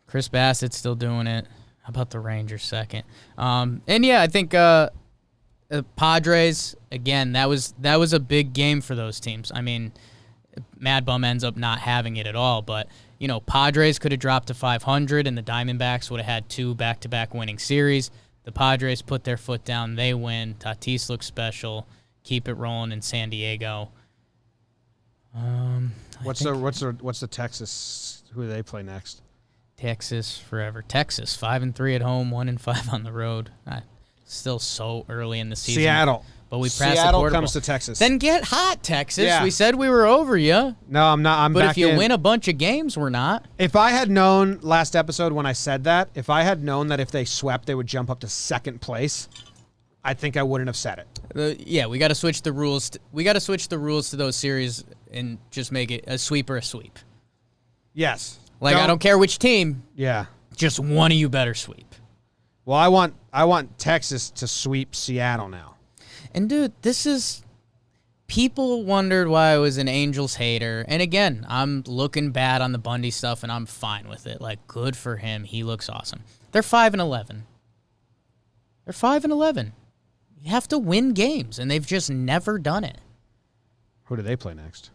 Chris Bassett's still doing it. How about the Rangers second? And yeah, I think Padres, again, that was a big game for those teams. I mean, Mad Bum ends up not having it at all, but Padres could have dropped to 500 and the Diamondbacks would have had 2 back-to-back winning series. The Padres put their foot down, they win. Tatis looks special. Keep it rolling in San Diego. What's the Texas? Who do they play next? Texas forever. Texas 5-3 at home, 1-5 on the road. Still so early in the season. Seattle. But we passed Seattle the comes to Texas. Then get hot, Texas. Yeah. We said we were over you. No, I'm not. But back if you in. win a bunch of games, we're not. If I had known last episode when I said that, if I had known that if they swept, they would jump up to second place, I think I wouldn't have said it. Yeah, we got to switch the rules. We got to switch the rules to those series and just make it a sweep or a sweep. Yes. Like, I don't care which team. Yeah. Just one of you better sweep. Well, I want Texas to sweep Seattle now. And dude, people wondered why I was an Angels hater. And again, I'm looking bad on the Bundy stuff and I'm fine with it. Like, good for him. He looks awesome. They're 5-11. They're 5-11. You have to win games, and they've just never done it. Who do they play next?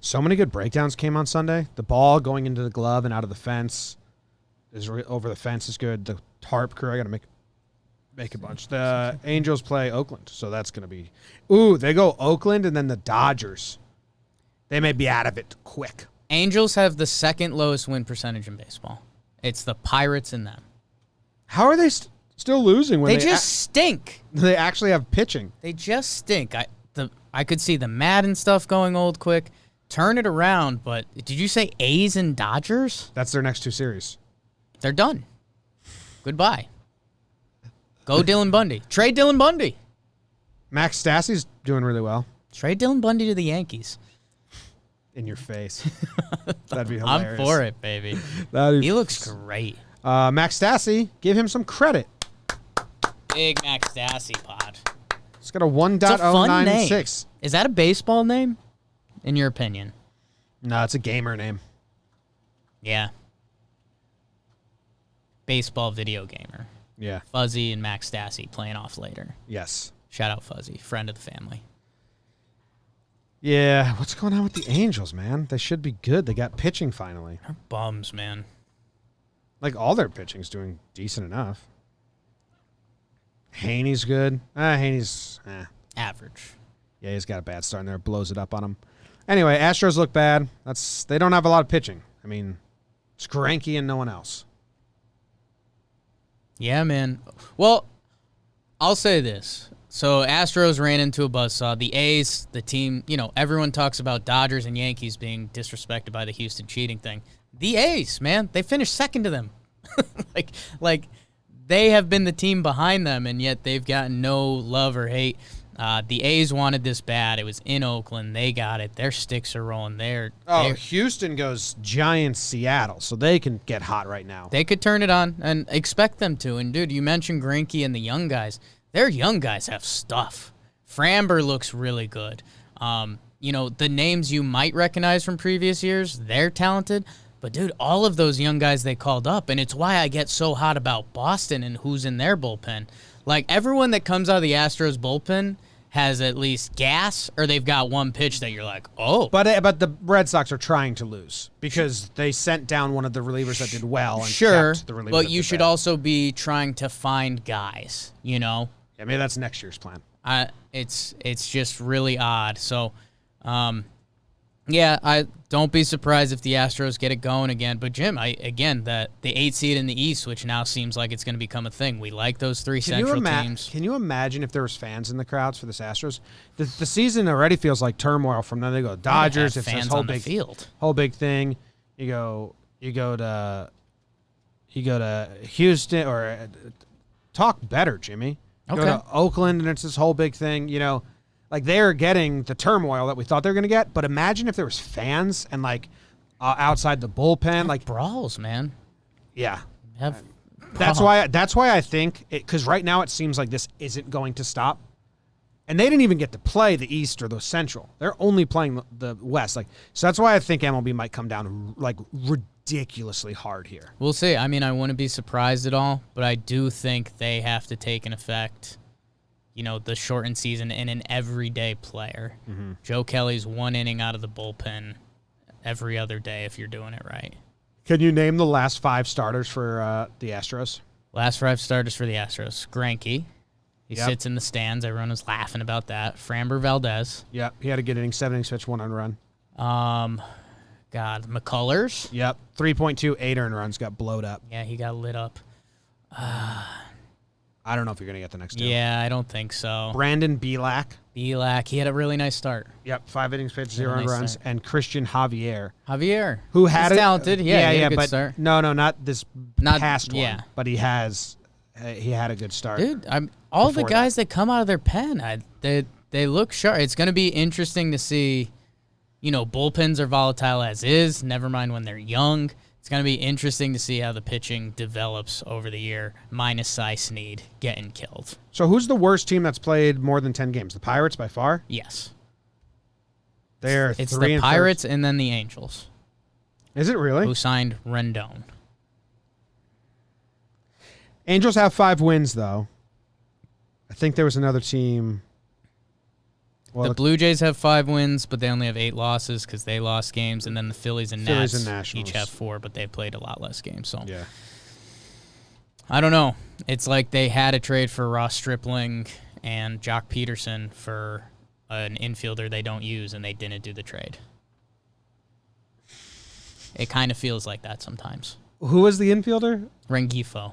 So many good breakdowns came on Sunday. The ball going into the glove and out of the fence over the fence is good. The tarp crew, I got to make a bunch. The Angels play Oakland, so that's going to be... Ooh, they go Oakland and then the Dodgers. They may be out of it quick. Angels have the second lowest win percentage in baseball. It's the Pirates and them. How are they still losing when they just stink? They actually have pitching. They just stink. I could see the Madden stuff going old quick. Turn it around, but did you say A's and Dodgers? That's their next 2 series. They're done. Goodbye. Go Dylan Bundy. Trade Dylan Bundy. Max Stassi's doing really well. Trade Dylan Bundy to the Yankees. In your face. That'd be hilarious. I'm for it, baby. He looks great. Max Stassi, give him some credit. Big Max Stassi pod. It's got a 1.096. Is that a baseball name, in your opinion? No, it's a gamer name. Yeah. Baseball video gamer. Yeah. Fuzzy and Max Stassi playing off later. Yes. Shout out Fuzzy, friend of the family. Yeah, what's going on with the Angels, man? They should be good. They got pitching finally. They're bums, man. Like, all their pitching's doing decent enough. Haney's good. Haney's average. Yeah, he's got a bad start in there. Blows it up on him. Anyway, Astros look bad. They don't have a lot of pitching. I mean, it's Greinke and no one else. Yeah, man. Well, I'll say this. So Astros ran into a buzzsaw. The A's, the team, everyone talks about Dodgers and Yankees being disrespected by the Houston cheating thing. The A's, man, they finished second to them. like they have been the team behind them, and yet they've gotten no love or hate. The A's wanted this bad. It was in Oakland. They got it. Their sticks are rolling. They're Houston goes Giants, Seattle, so they can get hot right now. They could turn it on and expect them to. And, dude, you mentioned Greinke and the young guys. Their young guys have stuff. Framber looks really good. The names you might recognize from previous years, they're talented. But, dude, all of those young guys they called up, and it's why I get so hot about Boston and who's in their bullpen. Like, everyone that comes out of the Astros bullpen has at least gas, or they've got one pitch that you're like, oh. But the Red Sox are trying to lose because they sent down one of the relievers that did well. And sure, kept the reliever but you should also be trying to find guys, Yeah, maybe that's next year's plan. It's just really odd. So Yeah, I don't be surprised if the Astros get it going again. But Jim, the 8 seed in the East, which now seems like it's going to become a thing. We like those three Central teams. Can you imagine if there was fans in the crowds for this Astros? The season already feels like turmoil. From then they go Dodgers. It's fans this whole on big the field. Whole big thing. You go to Houston or talk better, Jimmy. Okay. Go to Oakland and it's this whole big thing. Like they're getting the turmoil that we thought they were going to get. But imagine if there was fans and outside the bullpen, like brawls, man. Yeah. That's why I think because right now it seems like this isn't going to stop. And they didn't even get to play the East or the Central. They're only playing the West. So that's why I think MLB might come down ridiculously hard here. We'll see. I mean, I wouldn't be surprised at all, but I do think they have to take an effect, the shortened season in an everyday player. Mm-hmm. Joe Kelly's 1 inning out of the bullpen every other day if you're doing it right. Can you name the last 5 starters for the Astros? Last 5 starters for the Astros. Greinke. He sits in the stands. Everyone was laughing about that. Framber Valdez. Yep. He had a good inning, 7 innings pitched, 1 run. McCullers. Yep. 3.2, 8 earned runs, got blowed up. Yeah, he got lit up. I don't know if you're going to get the next 2. Yeah, I don't think so. Brandon Belak. He had a really nice start. Yep, 5 innings pitched, 0 earned runs. Start. And Christian Javier. Who had talented. Yeah, he had a good but start. No, not this past one. But he had a good start. Dude, all the guys that come out of their pen, they look sharp. It's going to be interesting to see. Bullpens are volatile as is. Never mind when they're young. It's going to be interesting to see how the pitching develops over the year, minus Cy Snead getting killed. So who's the worst team that's played more than 10 games? The Pirates by far? Yes. It's the Pirates and then the Angels. Is it really? Who signed Rendon. Angels have 5 wins, though. I think there was another team. Well, the Blue Jays have 5 wins, but they only have 8 losses because they lost games, and then the Phillies and Nats each have 4, but they played a lot less games. So yeah, I don't know. It's like they had a trade for Ross Stripling and Jock Peterson for an infielder they don't use, and they didn't do the trade. It kind of feels like that sometimes. Who was the infielder? Rengifo.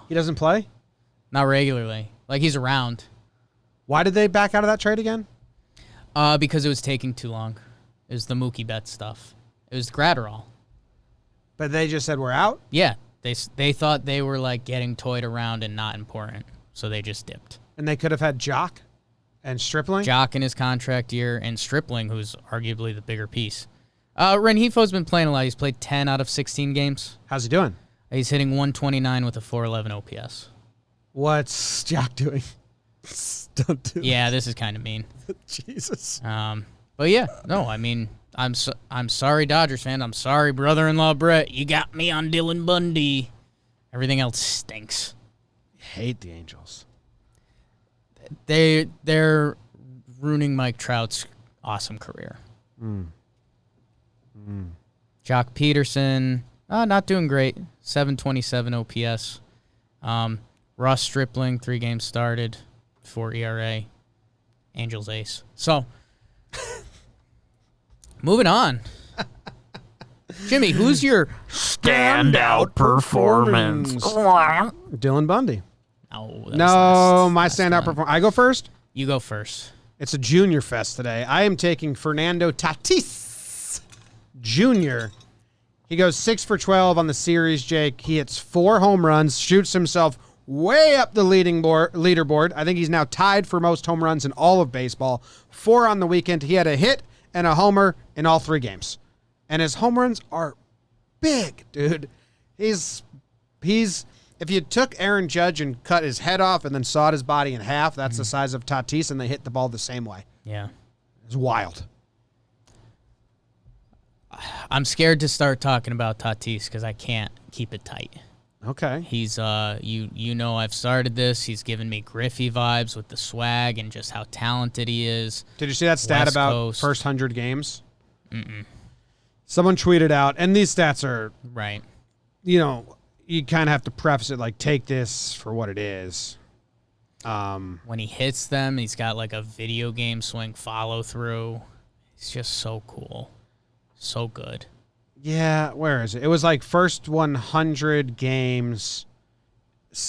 He doesn't play? Not regularly. He's around. Why did they back out of that trade again? Because it was taking too long. It was the Mookie Betts stuff. It was Gratterall. But they just said we're out? Yeah. They thought they were getting toyed around and not important, so they just dipped. And they could have had Jock and Stripling? Jock in his contract year and Stripling, who's arguably the bigger piece. Rengifo's been playing a lot. He's played 10 out of 16 games. How's he doing? He's hitting 129 with a 411 OPS. What's Jock doing? Don't do Yeah, this is kind of mean. Jesus. But yeah, no, I mean, I'm sorry, Dodgers fan. I'm sorry, brother-in-law Brett. You got me on Dylan Bundy. Everything else stinks. I hate the Angels. They're ruining Mike Trout's awesome career. Jock Peterson, not doing great. 727 OPS. Ross Stripling, 3 games started, 4 ERA. Angels ace. So, moving on. Jimmy, who's your standout performance? Dylan Bundy. No, my standout performance. I go first? You go first. It's a junior fest today. I am taking Fernando Tatis Jr. He goes 6 for 12 on the series, Jake. He hits 4 home runs, shoots himself way up the leaderboard. I think he's now tied for most home runs in all of baseball. 4 on the weekend. He had a hit and a homer in all 3 games. And his home runs are big, dude. He's if you took Aaron Judge and cut his head off and then sawed his body in half, that's the size of Tatis, and they hit the ball the same way. Yeah. It's wild. I'm scared to start talking about Tatis because I can't keep it tight. Okay. He's I've started this. He's given me Griffey vibes with the swag and just how talented he is. Did you see that stat West about Coast. first 100 games? Someone tweeted out, and these stats are right. You kind of have to preface it like, take this for what it is. When he hits them, he's got like a video game swing follow through. He's just so cool. So good. Yeah, where is it? It was like first 100 games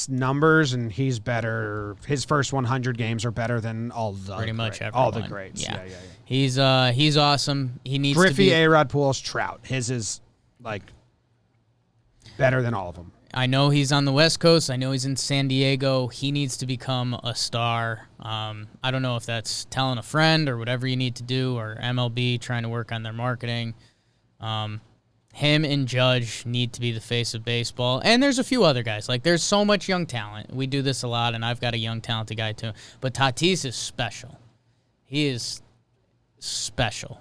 numbers, and he's better. His first 100 games are better than all the pretty much everyone. all the greats. Yeah. He's awesome. He needs Griffey, to be A-Rod, Pujols, Trout. His is like better than all of them. I know he's on the West Coast. I know he's in San Diego. He needs to become a star. I don't know if that's telling a friend or whatever you need to do, or MLB trying to work on their marketing. Him and Judge need to be the face of baseball. And there's a few other guys. Like, there's so much young talent. We do this a lot, and I've got a young, talented guy too. But Tatis is special. He is special.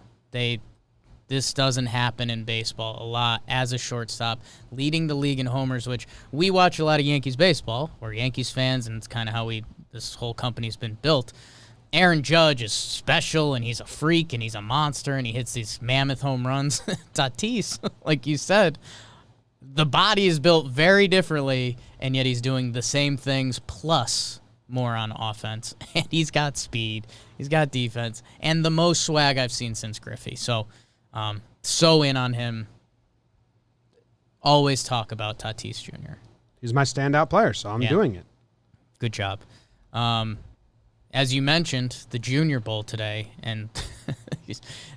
This doesn't happen in baseball a lot as a shortstop, leading the league in homers, which we watch a lot of Yankees baseball. We're Yankees fans, and it's kind of how this whole company's been built. Aaron Judge is special, and he's a freak, and he's a monster, and he hits these mammoth home runs. Tatis, like you said, the body is built very differently, and yet he's doing the same things plus more on offense. And he's got speed, he's got defense, and the most swag I've seen since Griffey. So in on him. Always talk about Tatis Jr. He's my standout player, so I'm doing it. Good job. As you mentioned, the Junior Bowl today, and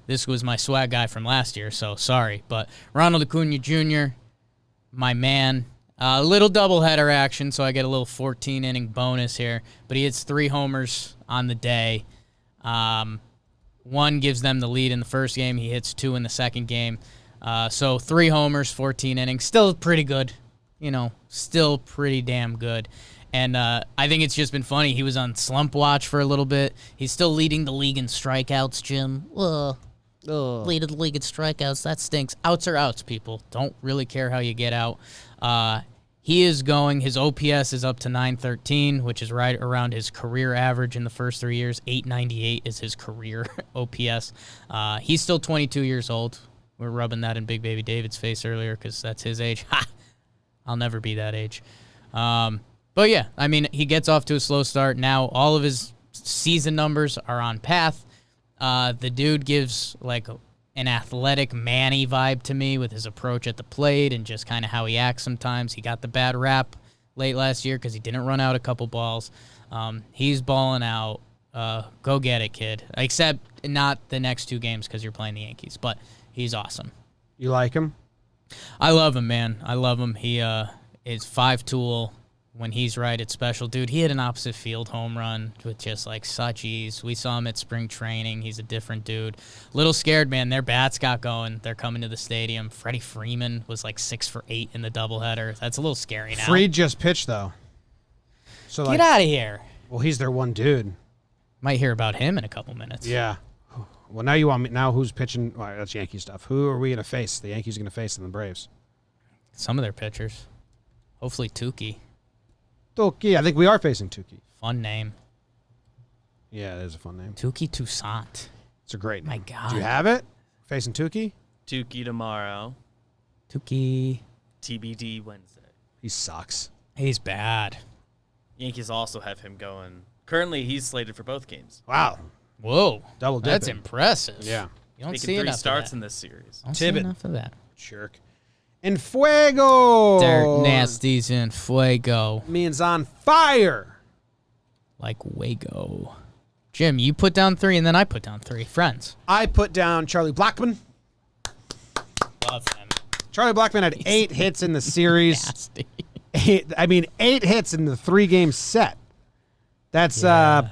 this was my swag guy from last year, so sorry. But Ronald Acuna Jr., my man, a little doubleheader action, so I get a little 14-inning bonus here. But he hits 3 homers on the day. One gives them the lead in the first game. He hits 2 in the second game. So 3 homers, 14 innings. Still pretty good. Still pretty damn good. And I think it's just been funny. He was on Slump Watch for a little bit. He's still leading the league in strikeouts, Jim. Leading the league in strikeouts. That stinks. Outs are outs, people. Don't really care how you get out. His OPS is up to 913, which is right around his career average in the first 3 years. 898 is his career OPS. He's still 22 years old. We're rubbing that in Big Baby David's face earlier because that's his age. Ha! I'll never be that age. But yeah, I mean, he gets off to a slow start. Now all of his season numbers are on path. The dude gives like an athletic Manny vibe to me with his approach at the plate and just kind of how he acts sometimes. He got the bad rap late last year because he didn't run out a couple balls. He's balling out. Go get it, kid. Except not the next 2 games because you're playing the Yankees. But he's awesome. You like him? I love him, man. I love him. He is 5-tool. When he's right, it's special. Dude, he hit an opposite field home run with just like such ease. We saw him at spring training. He's a different dude. Little scared, man. Their bats got going. They're coming to the stadium. Freddie Freeman was like 6 for 8 in the doubleheader. That's a little scary now. Freed just pitched, though. So Get out of here. Well, he's their one dude. Might hear about him in a couple minutes. Yeah. Well, now you want me. Now who's pitching? Well, that's Yankee stuff. Who are we going to face? The Yankees are going to face in the Braves. Some of their pitchers. Hopefully Tukey. I think we are facing Tukey. Fun name. Yeah, it is a fun name. Tukey Toussaint. It's a great name. My God. Do you have it? Facing Tukey? Tukey tomorrow. Tukey. TBD Wednesday. He sucks. He's bad. Yankees also have him going. Currently, he's slated for both games. Wow. Whoa. Double dipping. That's impressive. Yeah. You don't Making see 3 enough starts of in that. this series. Don't see Tibbet. enough of that. Jerk. And Fuego. They're nasties in fuego. Means on fire. Like Wago. Jim, you put down 3, and then I put down 3. Friends. I put down Charlie Blackmon. Love him. Charlie Blackmon had 8 hits in the series. Nasty. 8 hits in the 3-game set. That's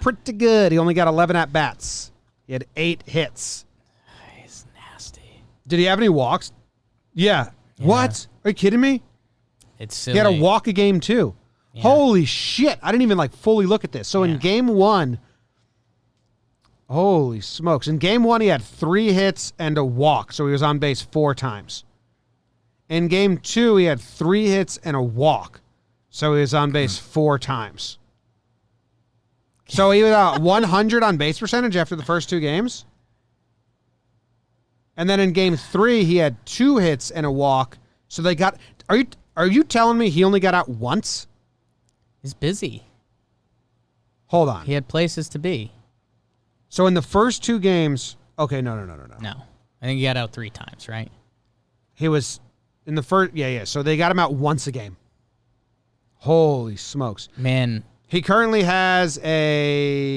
pretty good. He only got 11 at-bats. He had 8 hits. He's nasty. Did he have any walks? Yeah. What? Are you kidding me? It's silly. He had a walk a game, too. Yeah. Holy shit. I didn't even, fully look at this. So in game 1, holy smokes. In game 1, he had 3 hits and a walk, so he was on base 4 times. In game 2, he had 3 hits and a walk, so he was on base 4 times. So he was 100 on base percentage after the first 2 games. And then in game 3, he had 2 hits and a walk. So they got. Are you telling me he only got out once? He's busy. Hold on. He had places to be. So in the first 2 games, okay, no. No. I think he got out 3 times, right? He was in the first, yeah. So they got him out once a game. Holy smokes. Man. He currently has a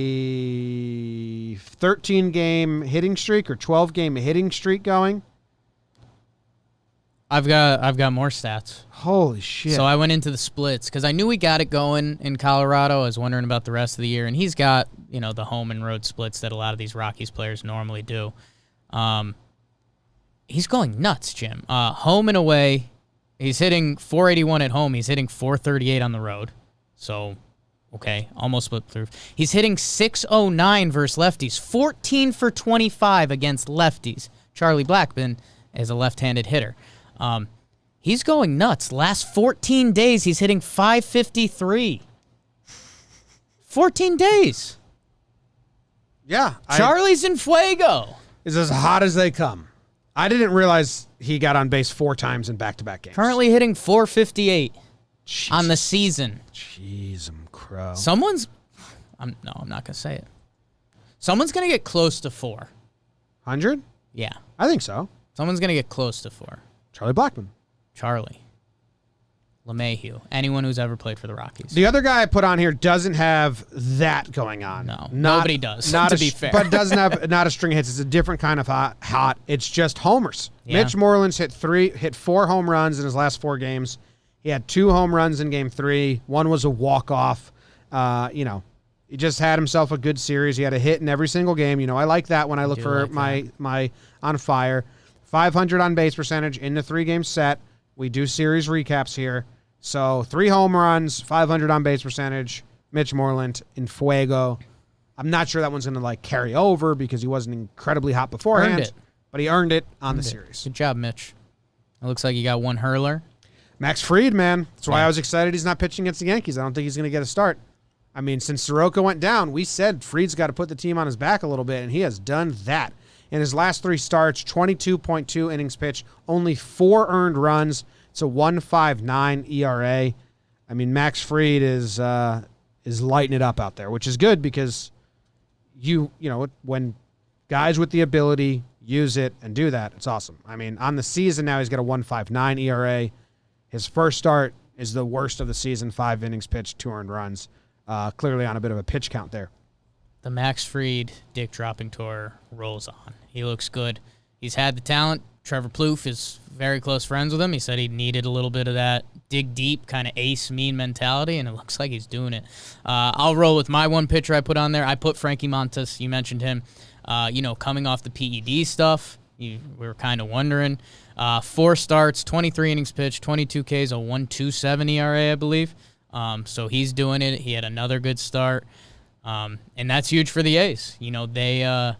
13-game hitting streak or 12-game hitting streak going. I've got more stats. Holy shit. So I went into the splits because I knew he got it going in Colorado. I was wondering about the rest of the year, and he's got, the home and road splits that a lot of these Rockies players normally do. He's going nuts, Jim. Home and away, he's hitting .481 at home. He's hitting .438 on the road. So, okay, almost split through. He's hitting .609 versus lefties, 14 for 25 against lefties. Charlie Blackmon is a left-handed hitter. He's going nuts. Last 14 days, he's hitting .553. 14 days. Yeah. Charlie's in fuego. Is as hot as they come. I didn't realize he got on base 4 times in back-to-back games. Currently hitting .458 Jeez. on the season. Jeez, crow. I'm not going to say it. Someone's going to get close to 400? Yeah. I think so. Someone's going to get close to 4. Charlie Blackmon. Charlie. LeMahieu. Anyone who's ever played for the Rockies. The other guy I put on here doesn't have that going on. No, nobody does, to be fair. But doesn't have not a string of hits. It's a different kind of hot. It's just homers. Yeah. Mitch Moreland's hit 4 home runs in his last 4 games. He had 2 home runs in game 3. One was a walk-off. He just had himself a good series. He had a hit in every single game. I like that when I look for my on fire. 500 on base percentage in the 3-game set. We do series recaps here. So 3 home runs, 500 on base percentage. Mitch Moreland in fuego. I'm not sure that one's going to carry over because he wasn't incredibly hot beforehand. But he earned it on the series. Good job, Mitch. It looks like you got one hurler. Max Fried, man. That's why I was excited he's not pitching against the Yankees. I don't think he's going to get a start. I mean, since Soroka went down, we said Fried's got to put the team on his back a little bit, and he has done that. In his last 3 starts, 22.2 innings pitched, only 4 earned runs. It's a 1.59 ERA. I mean, Max Fried is lighting it up out there, which is good because when guys with the ability use it and do that, it's awesome. I mean, on the season now he's got a 1.59 ERA. His first start is the worst of the season, 5 innings pitched, 2 earned runs. Clearly on a bit of a pitch count there. The Max Fried dick dropping tour rolls on. He looks good. He's had the talent. Trevor Plouffe is very close friends with him. He said he needed a little bit of that dig deep kind of ace mean mentality, and it looks like he's doing it. I'll roll with my one pitcher I put on there. I put Frankie Montas. You mentioned him. Coming off the PED stuff, we were kind of wondering. 4 starts, 23 innings pitched, 22 Ks, a 1.27 ERA, I believe. So he's doing it. He had another good start. And that's huge for the A's. They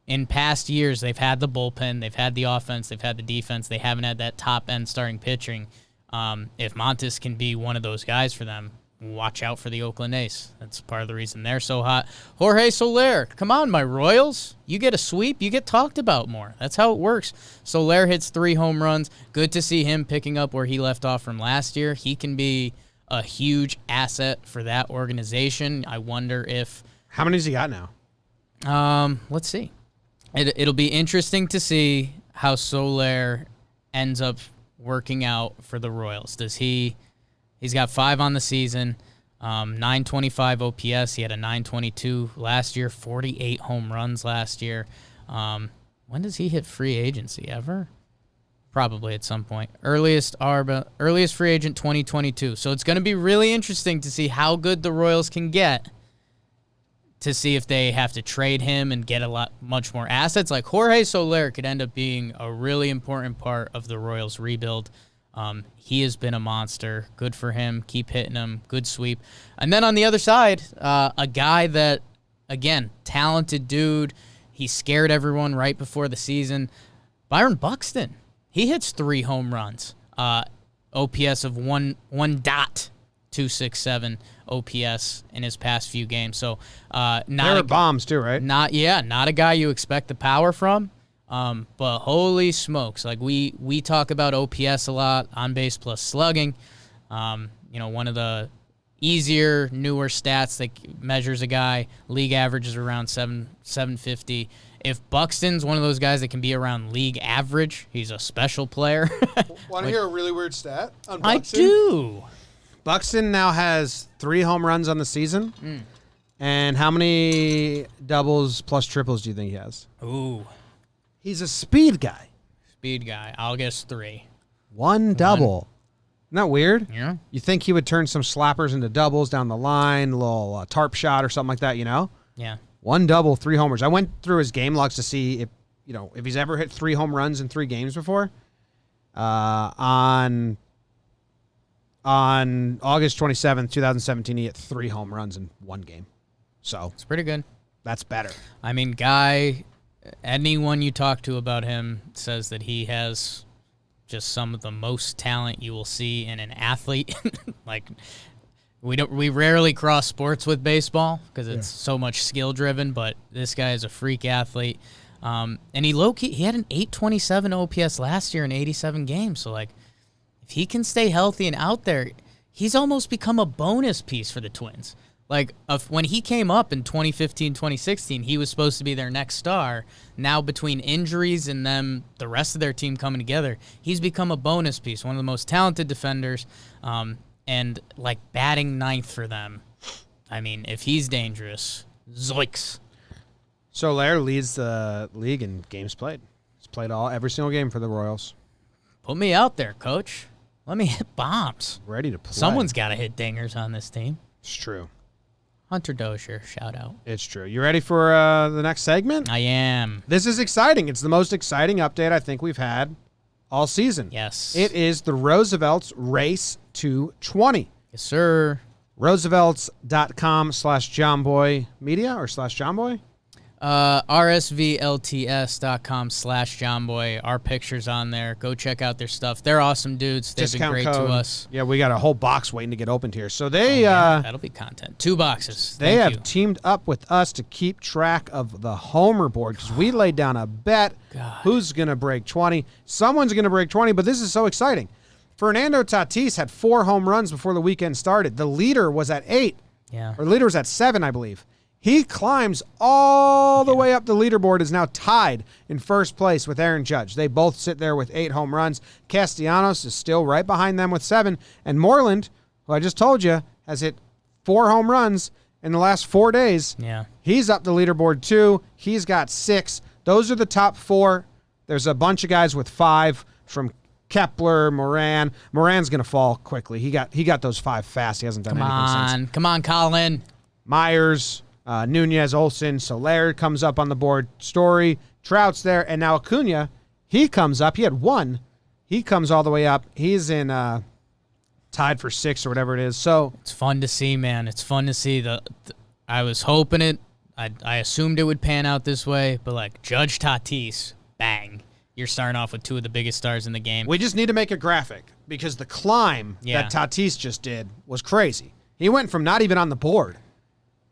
in past years, they've had the bullpen, they've had the offense, they've had the defense. They haven't had that top-end starting pitching. If Montas can be one of those guys for them, watch out for the Oakland A's. That's part of the reason they're so hot. Jorge Soler, come on, my Royals. You get a sweep, you get talked about more. That's how it works. Soler hits 3 home runs. Good to see him picking up where he left off from last year. He can be a huge asset for that organization. I wonder if... How many has he got now? Let's see. It'll be interesting to see how Soler ends up working out for the Royals. He's got 5 on the season, 925 OPS. He had a 922 last year, 48 home runs last year. When does he hit free agency ever? Probably at some point. Earliest free agent 2022. So it's going to be really interesting to see how good the Royals can get to see if they have to trade him and get much more assets. Like Jorge Soler could end up being a really important part of the Royals rebuild. He has been a monster. Good for him. Keep hitting him. Good sweep. And then on the other side, a guy that, again, talented dude. He scared everyone right before the season. Byron Buxton. He hits 3 home runs. OPS of 1.267 OPS in his past few games. So not bombs too, right? Not a guy you expect the power from. But holy smokes, we talk about OPS a lot, on base plus slugging. One of the easier, newer stats that measures a guy. League average is around 750. If Buxton's one of those guys that can be around league average, he's a special player. Want to hear a really weird stat on I Buxton? do. Buxton now has 3 home runs on the season. And how many doubles plus triples do you think he has? Ooh, He's a speed guy. speed guy. I'll guess 3. 1 double. Isn't that weird? Yeah. You think he would turn some slappers into doubles down the line, a little tarp shot or something like that, Yeah. 1 double, 3 homers. I went through his game logs to see if he's ever hit 3 home runs in 3 games before. On August 27th, 2017, he hit 3 home runs in 1 game. So It's pretty good. that's better. I mean, guy, anyone you talk to about him says that he has just some of the most talent you will see in an athlete. Like, we rarely cross sports with baseball because it's so much skill driven, but this guy is a freak athlete. And he had an 827 OPS last year in 87 games. So, like, if he can stay healthy and out there, he's almost become a bonus piece for the Twins. Like, when he came up in 2015, 2016, he was supposed to be their next star. Now, between injuries and them, the rest of their team coming together, he's become a bonus piece, one of the most talented defenders, and, like, batting 9th for them. I mean, if he's dangerous, zoinks. Soler leads the league in games played. He's played every single game for the Royals. Put me out there, coach. Let me hit bombs. Ready to play. Someone's got to hit dingers on this team. It's true. Hunter Dozier, shout out. It's true. You ready for the next segment? I am. This is exciting. It's the most exciting update I think we've had all season. Yes. It is the Roosevelt's Race to 20. Yes, sir. Roosevelts.com/JOMBOY media or /JOMBOY? RSVLTS.com/JOMBOY. Our picture's on there. Go check out their stuff. They're awesome dudes. They've been great to us. Yeah, we got a whole box waiting to get opened here. So they That'll be content. 2 boxes. they Thank have teamed up with us to keep track of the homer board because we laid down a bet. Who's going to break 20? Someone's going to break 20, but this is so exciting. Fernando Tatis had 4 home runs before the weekend started. The leader was at 8. Yeah. Or the leader was at 7, I believe. He climbs all the way up the leaderboard, is now tied in first place with Aaron Judge. They both sit there with 8 home runs. Castellanos is still right behind them with 7. And Moreland, who I just told you, has hit 4 home runs in the last 4 days. Yeah. He's up the leaderboard too. He's got 6. Those are the top 4. There's a bunch of guys with 5 from Kepler, Moran. Moran's going to fall quickly. He got those 5 fast. He hasn't done anything since. Come on, Colin. Myers, Nunez, Olsen, Soler comes up on the board. Story, Trout's there, and now Acuna, he comes up. He had 1. He comes all the way up. He's in tied for 6 or whatever it is. So It's fun to see, man. It's fun to see. I was hoping it. I assumed it would pan out this way, but like Judge Tatis, bang. You're starting off with 2 of the biggest stars in the game. we just need to make a graphic because the climb that Tatis just did was crazy. He went from not even on the board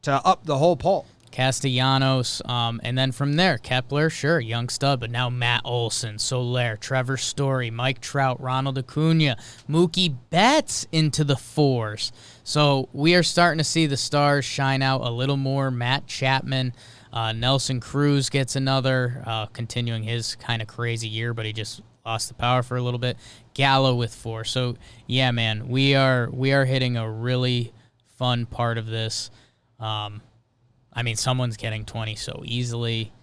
to up the whole pole. Castellanos, and then from there, Kepler, sure, young stud, but now Matt Olson, Soler, Trevor Story, Mike Trout, Ronald Acuna, Mookie Betts into the 4s. So we are starting to see the stars shine out a little more. Matt Chapman, Nelson Cruz gets another, continuing his kind of crazy year, but he just lost the power for a little bit. Gallo with 4. So yeah, man, we are hitting a really fun part of this. I mean, someone's getting 20 so easily.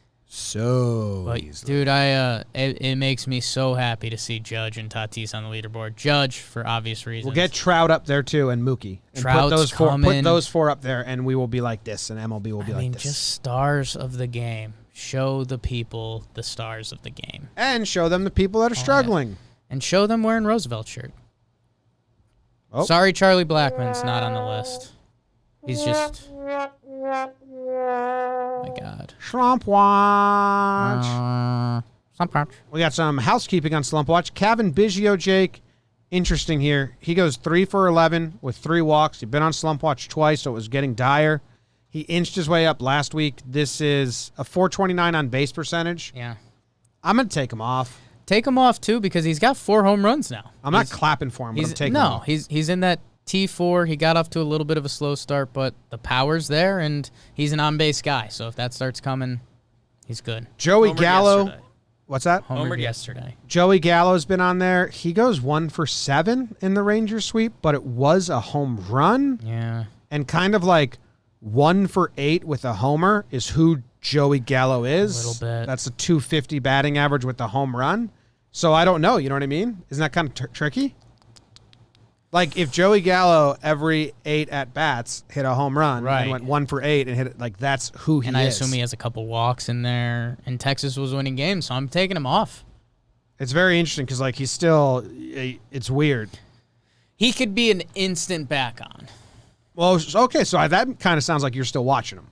But, dude, it makes me so happy to see Judge and Tatis on the leaderboard. Judge, for obvious reasons. We'll get Trout up there too and Mookie. And Trout's put those 4 up there, and we will be like this, and MLB will be like this. Just stars of the game. Show the people the stars of the game. And show them the people that are struggling. And show them wearing Roosevelt shirt. Oh. Sorry, Charlie Blackmon's not on the list. He's just... my God. Slump Watch. Slump Watch. We got some housekeeping on Slump Watch. Kevin Biggio, Jake. Interesting here. He goes 3 for 11 with 3 walks. He'd been on Slump Watch twice, so it was getting dire. He inched his way up last week. This is a 429 on base percentage. Yeah. I'm going to take him off. Take him off, too, because he's got 4 home runs now. I'm not clapping for him, but I'm taking him off. He's in that T4, he got off to a little bit of a slow start, but the power's there, and he's an on-base guy. So if that starts coming, he's good. Joey Homered Gallo. yesterday. What's that? Homered yesterday. Joey Gallo's been on there. He goes 1 for 7 in the Rangers sweep, but it was a home run. Yeah. And kind of like 1 for 8 with a homer is who Joey Gallo is. A little bit. That's a 250 batting average with the home run. So I don't know. You know what I mean? Isn't that kind of tricky? Like if Joey Gallo every 8 at-bats hit a home run Right. and went 1 for 8 and hit it, like that's who he is. And I assume he has a couple walks in there, and Texas was winning games, so I'm taking him off. It's very interesting because like he's still, it's weird. He could be an instant back on. Well, okay, so that kind of sounds like you're still watching him.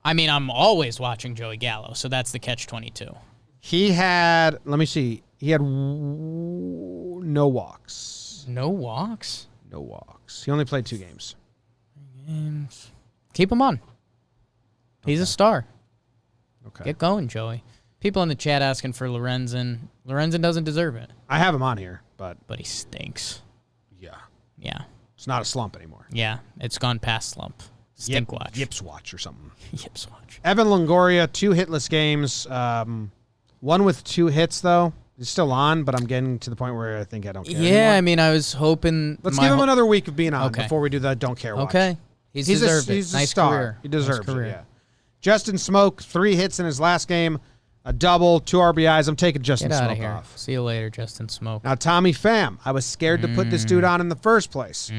I mean, I'm always watching Joey Gallo, so that's the catch-22. He had, let me see, he had no walks. No walks? No walks. He only played 2 games. Games. Keep him on. He's a star. Okay. Get going, Joey. People in the chat asking for Lorenzen. Lorenzen doesn't deserve it, I have him on here, but but he stinks. yeah, Yeah. it's not a slump anymore. Yeah. It's gone past slump. Stink watch. Yips watch or something. Yips watch. Evan Longoria, 2 hitless games. One with 2 hits, though. He's still on, but I'm getting to the point where I think I don't care Yeah, anymore. I mean, I was hoping. Let's give him another week of being on Okay. before we do the don't care watch. Okay. He's deserved it. He's a Nice star. career. He deserves Nice career. it, yeah. Justin Smoke, 3 hits in his last game, a double, 2 RBIs. I'm taking Justin Get out Smoke of here. off. See you later, Justin Smoke. Now, Tommy Pham, I was scared to put this dude on in the first place.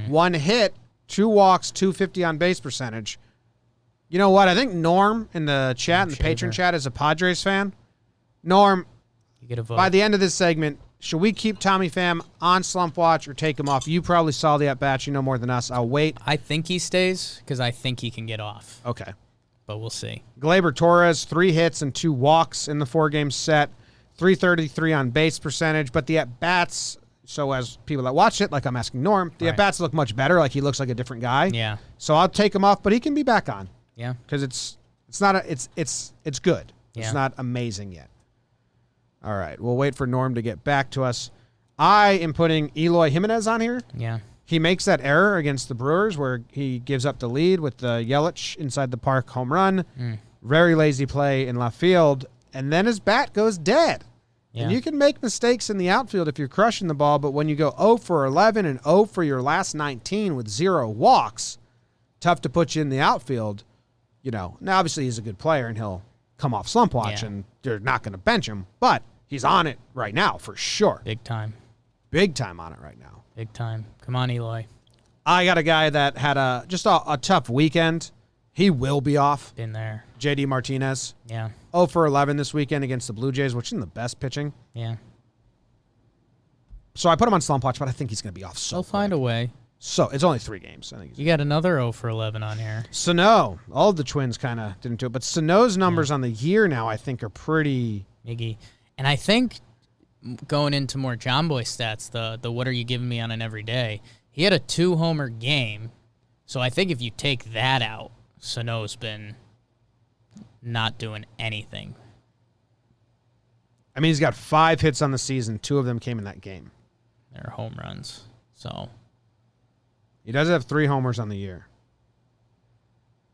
1 hit, 2 walks, 250 on base percentage. You know what? I think Norm in the chat, in the patron chat, is a Padres fan. Norm, You get a vote. by the end of this segment, should we keep Tommy Pham on Slump Watch or take him off? You probably saw the at-bat. You know more than us. I'll wait. I think he stays because I think he can get off, Okay. but we'll see. Gleyber Torres, 3 hits and 2 walks in the 4-game set, 333 on base percentage. But the at-bats, so as people that watch it, like I'm asking Norm, the Right. at-bats look much better. Like he looks like a different guy. Yeah. So I'll take him off, but he can be back on Yeah. because it's good. Yeah. It's not amazing yet. All right, we'll wait for Norm to get back to us. I am putting Eloy Jimenez on here. Yeah. He makes that error against the Brewers where he gives up the lead with the Yelich inside the park home run. Very lazy play in left field, and then his bat goes dead. Yeah. And you can make mistakes in the outfield if you're crushing the ball, but when you go 0 for 11 and 0 for your last 19 with 0 walks, tough to put you in the outfield. You know, now obviously he's a good player and he'll come off Slump Watch Yeah. and they're not going to bench him, but he's on it right now for sure. Big time. Big time on it right now. Big time. Come on, Eloy. I got a guy that had a tough weekend. He will be off. Been there. JD Martinez, Yeah. 0 for 11 this weekend against the Blue Jays, which isn't the best pitching. Yeah. So I put him on Slump Watch, but I think he's going to be off so They'll find a way. So it's only 3 games. I think. You got another 0 for 11 on here. Sano, all of the Twins kind of didn't do it, but Sano's numbers on the year now I think are pretty. Miggy. And I think going into more JOMBOY stats, the what are you giving me on an everyday, he had a 2-homer game. So I think if you take that out, Sano's been not doing anything. I mean, he's got 5 hits on the season. 2 of them came in that game. They're home runs. So He does have 3 homers on the year.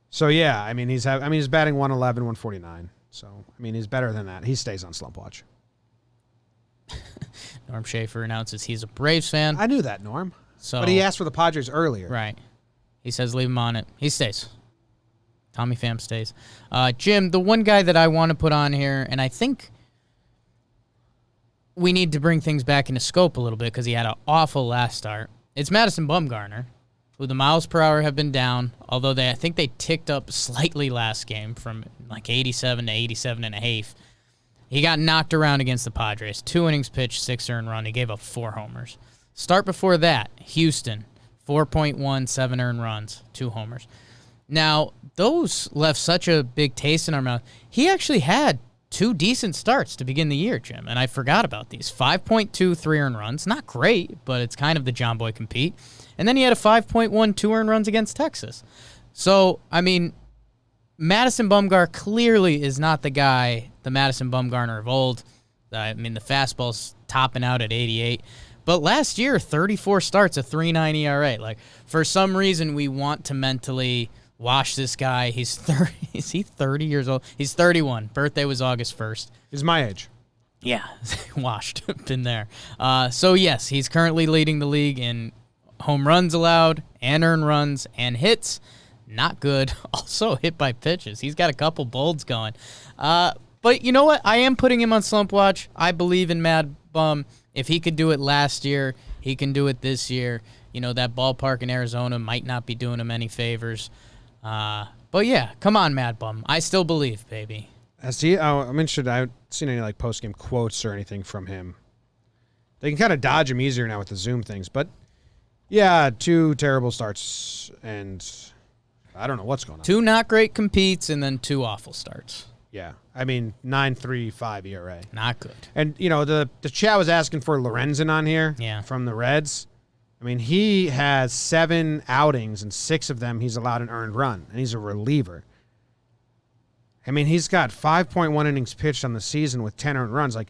So yeah, I mean he's batting 111, 149. So I mean he's better than that. He stays on Slump Watch. Norm Schaefer announces he's a Braves fan. I knew that, Norm. So But he asked for the Padres earlier. right. He says leave him on it. He stays. Tommy Pham stays. Jim, the one guy that I want to put on here, and I think we need to bring things back into scope a little bit because he had an awful last start. It's Madison Bumgarner, who the miles per hour have been down, although I think they ticked up slightly last game from like 87 to 87 and a half. He got knocked around against the Padres. 2 innings pitched, 6 earned run. He gave up 4 homers. Start before that, Houston, 4.1, 7 earned runs, 2 homers. Now, those left such a big taste in our mouth. He actually had 2 decent starts to begin the year, Jim, and I forgot about these. 5.2, 3 earned runs. Not great, but it's kind of the JOMBOY compete. And then he had a 5.1, 2 earned runs against Texas. So, I mean, Madison Bumgarner clearly is not the guy, the Madison Bumgarner of old. I mean, the fastball's topping out at 88. But last year, 34 starts, a 3.9 ERA. Like, for some reason, we want to mentally wash this guy. He's 30. Is he 30 years old? He's 31. Birthday was August 1st. He's my age. Yeah, washed. Been there. So, yes, he's currently leading the league in home runs allowed and earned runs and hits. Not good. Also hit by pitches. He's got a couple bolds going. But you know what? I am putting him on slump watch. I believe in Mad Bum. If he could do it last year, he can do it this year. You know, that ballpark in Arizona might not be doing him any favors. But yeah, come on, Mad Bum. I still believe, baby. I'm interested. I haven't seen any like post-game quotes or anything from him. They can kind of dodge him easier now with the Zoom things. But yeah, 2 terrible starts, and I don't know what's going on. 2 not great competes, and then 2 awful starts. Yeah, I mean 9.35 ERA. Not good. And you know the chat was asking for Lorenzen on here. Yeah. From the Reds. I mean he has 7 outings and 6 of them he's allowed an earned run, and he's a reliever. I mean he's got 5.1 innings pitched on the season with 10 earned runs. Like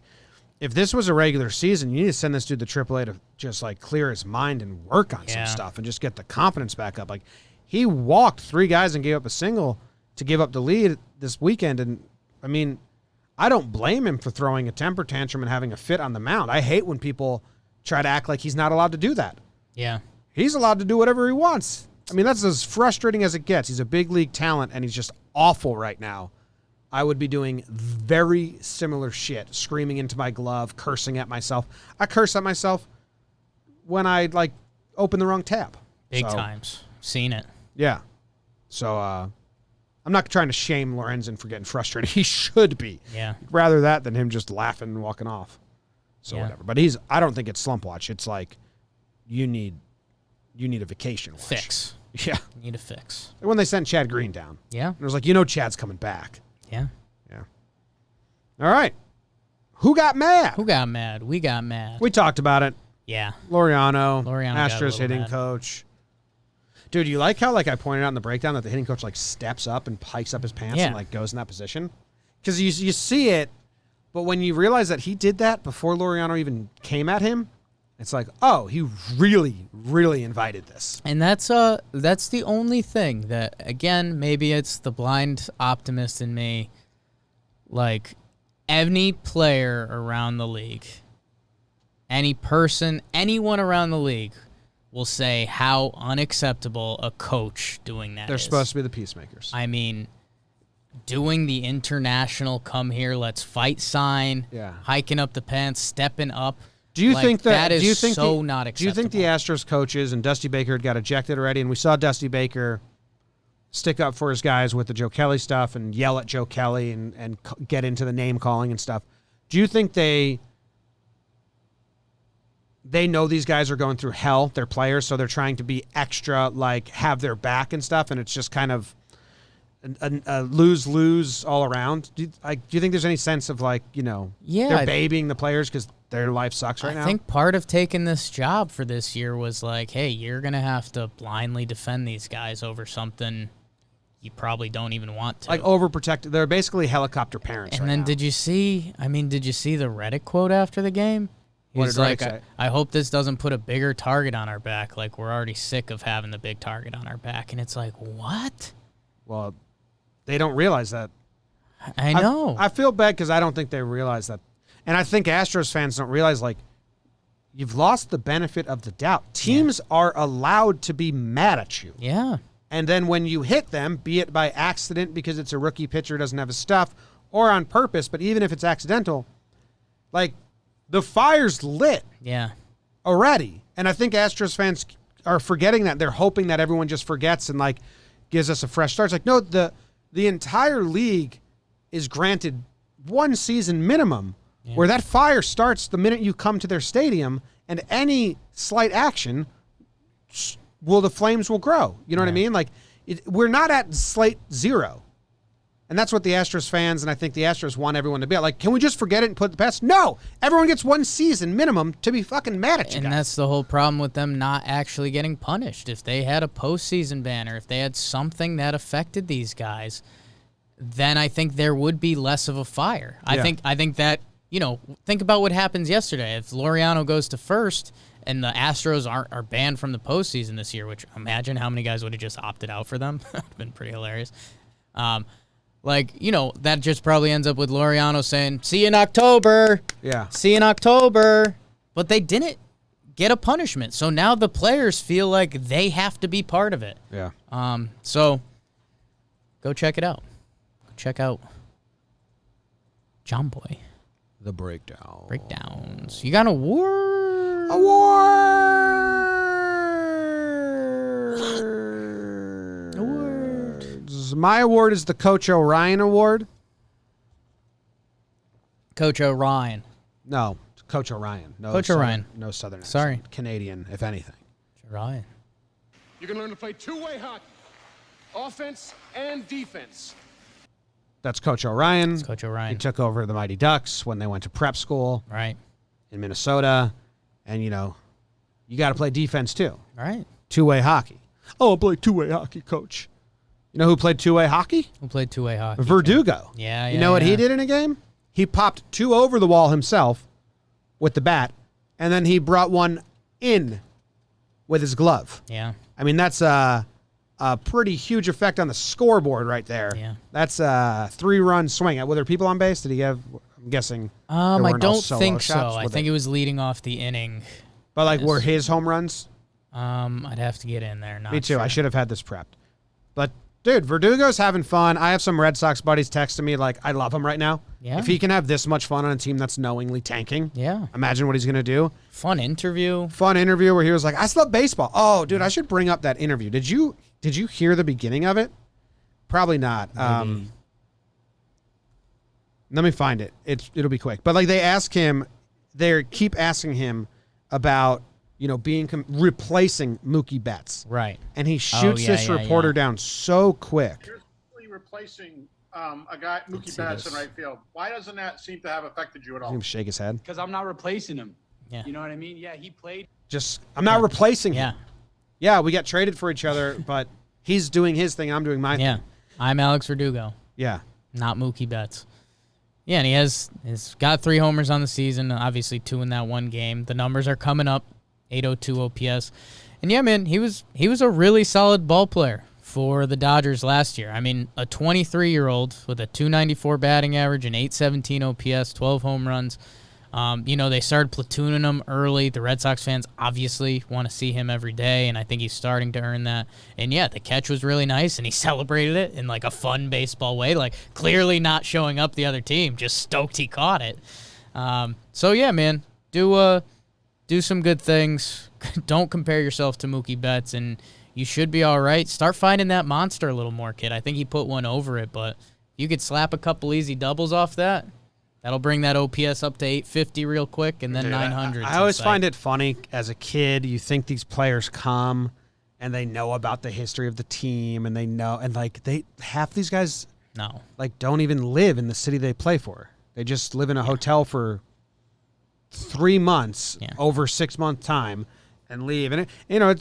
if this was a regular season, you need to send this dude to AAA to just like clear his mind and work on some stuff and just get the confidence back up. Like he walked 3 guys and gave up a single to give up the lead this weekend, and I mean, I don't blame him for throwing a temper tantrum and having a fit on the mound. I hate when people try to act like he's not allowed to do that. Yeah. He's allowed to do whatever he wants. I mean, that's as frustrating as it gets. He's a big league talent, and he's just awful right now. I would be doing very similar shit, screaming into my glove, cursing at myself. I curse at myself when I, like, open the wrong tab. Big times. Seen it. Yeah. So, I'm not trying to shame Lorenzen for getting frustrated. He should be. Yeah. Rather that than him just laughing and walking off. So whatever. But I don't think it's slump watch. It's like you need a vacation watch. Fix. Yeah. Need a fix. When they sent Chad Green down. Yeah. It was like, you know Chad's coming back. Yeah. Yeah. All right. Who got mad? Who got mad? We got mad. We talked about it. Yeah. Laureano got a Astros little hitting mad. coach. Dude, you like how like I pointed out in the breakdown that the hitting coach like steps up and pikes up his pants and like goes in that position? Because you see it, but when you realize that he did that before Laureano even came at him, it's like, oh, he really, really invited this. And that's the only thing that, again, maybe it's the blind optimist in me. Like, any player around the league, any person, anyone around the league will say how unacceptable a coach doing that They're is. supposed to be the peacemakers. I mean, doing the international come here, let's fight sign, hiking up the pants, stepping up. Do you think that is do you think so not acceptable? Do you think the Astros coaches and Dusty Baker had got ejected already? And we saw Dusty Baker stick up for his guys with the Joe Kelly stuff and yell at Joe Kelly and get into the name calling and stuff. Do you think they know these guys are going through hell, they're players, so they're trying to be extra, like, have their back and stuff, and it's just kind of a lose-lose all around? Do you think there's any sense of, like, you know, they're babying the players because their life sucks right now? I think part of taking this job for this year was like, hey, you're going to have to blindly defend these guys over something you probably don't even want to. Like overprotected. They're basically helicopter parents and right then now. did you see the Reddit quote after the game? What He's did like, Reddit say? I hope this doesn't put a bigger target on our back. Like, we're already sick of having the big target on our back. And it's like, what? Well, they don't realize that. I know. I feel bad because I don't think they realize that. And I think Astros fans don't realize, like, you've lost the benefit of the doubt. Teams are allowed to be mad at you. Yeah. And then when you hit them, be it by accident because it's a rookie pitcher who doesn't have his stuff, or on purpose, but even if it's accidental, like, the fire's lit already. And I think Astros fans are forgetting that. They're hoping that everyone just forgets and, like, gives us a fresh start. It's like, no, the entire league is granted one season minimum where that fire starts the minute you come to their stadium, and any slight action, the flames will grow. You know what I mean? Like, we're not at slate zero. And that's what the Astros fans, and I think the Astros want everyone to be like, can we just forget it and put it past? No! Everyone gets one season minimum to be fucking mad at you guys. And that's the whole problem with them not actually getting punished. If they had a postseason ban, or if they had something that affected these guys, then I think there would be less of a fire. I think that, you know, think about what happens yesterday. If Laureano goes to first and the Astros are banned from the postseason this year, which imagine how many guys would have just opted out for them. That would have been pretty hilarious. That just probably ends up with Laureano saying, see you in October. Yeah. See you in October. But they didn't get a punishment. So now the players feel like they have to be part of it. Yeah. So go check it out. Check out JOMBOY. The breakdown. Breakdowns. You got an award? Awards. My award is the Coach O'Ryan Award. Coach O'Ryan. No, Coach O'Ryan. No, Coach O'Ryan. No Southern accent. Sorry. Canadian, if anything. O'Ryan. You're going to learn to play two-way hockey, offense and defense. That's Coach O'Ryan. It's Coach O'Ryan. He took over the Mighty Ducks when they went to prep school Right. in Minnesota. And, you got to play defense too. Right. Two-way hockey. Oh, I'll play two-way hockey, Coach. You know who played two-way hockey? Who played two-way hockey? Verdugo. Yeah, You know what he did in a game? He popped two over the wall himself with the bat, and then he brought one in with his glove. Yeah. I mean, that's a pretty huge effect on the scoreboard right there. Yeah. That's a 3-run swing. Were there people on base? Did he have, I'm guessing. there I weren't all don't solo think so. shots, I were think they? it was leading off the inning. But, were his home runs? I'd have to get in there. Not Me too. sure. I should have had this prepped. But, dude, Verdugo's having fun. I have some Red Sox buddies texting me, I love him right now. Yeah. If he can have this much fun on a team that's knowingly tanking, Yeah. imagine what he's going to do. Fun interview. Fun interview where he was like, I still love baseball. Oh, dude, I should bring up that interview. Did you hear the beginning of it? Probably not. Maybe. Let me find it. It'll be quick. But they keep asking him about, replacing Mookie Betts. Right. And he shoots this reporter down so quick. Here's replacing a guy, Mookie Betts in right field. Why doesn't that seem to have affected you at He all? can shake his head. Because I'm not replacing him. Yeah. You know what I mean? Yeah, he played. I'm not replacing him. Yeah. Yeah, we got traded for each other, but he's doing his thing. I'm doing my Yeah. thing. I'm Alex Verdugo, Yeah. not Mookie Betts. Yeah, and he's got 3 homers on the season, obviously 2 in that one game. The numbers are coming up, 802 OPS. And yeah, man, he was a really solid ball player for the Dodgers last year. I mean, a 23-year-old with a 294 batting average and 817 OPS, 12 home runs. They started platooning him early. The Red Sox fans obviously want to see him every day, and I think he's starting to earn that. And yeah, the catch was really nice, and he celebrated it in a fun baseball way, clearly not showing up the other team, just stoked he caught it. So yeah, man, do some good things. Don't compare yourself to Mookie Betts, and you should be all right. Start finding that monster a little more, kid. I think he put one over it, but you could slap a couple easy doubles off that. That'll bring that OPS up to 850 real quick, and then 900. I always find it funny as a kid. You think these players come and they know about the history of the team, and they know, and half these guys don't even live in the city they play for. They just live in a hotel for 3 months over 6 month time and leave. And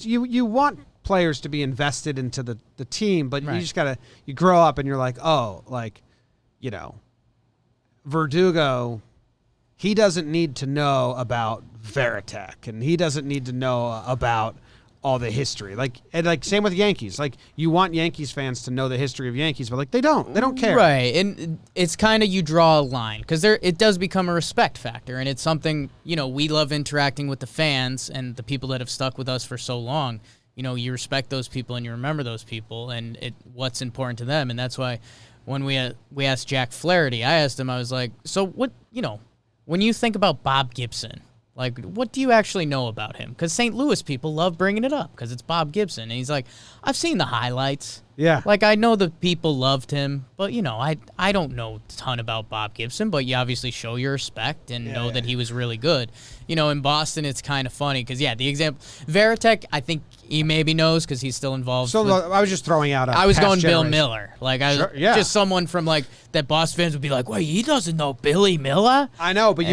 you want players to be invested into the team, but you just you grow up and you're like, Verdugo, he doesn't need to know about Veritek, and he doesn't need to know about all the history. Same with Yankees. You want Yankees fans to know the history of Yankees, but they don't. They don't care. Right, and it's kind of you draw a line because it does become a respect factor, and it's something we love interacting with the fans and the people that have stuck with us for so long. You respect those people and you remember those people and what's important to them, and that's why. When we asked Jack Flaherty, I asked him, I was like, so what, when you think about Bob Gibson, what do you actually know about him? Because St. Louis people love bringing it up because it's Bob Gibson. And he's like, I've seen the highlights. Yeah. I know the people loved him, but, I don't know a ton about Bob Gibson, but you obviously show your respect and know that he was really good. In Boston, it's kind of funny because, the example, Veritek, I think he maybe knows because he's still involved. So I was just throwing out I was going generation. Bill Miller. Just someone from, that Boston fans would be like, wait, he doesn't know Billy Miller? I know, but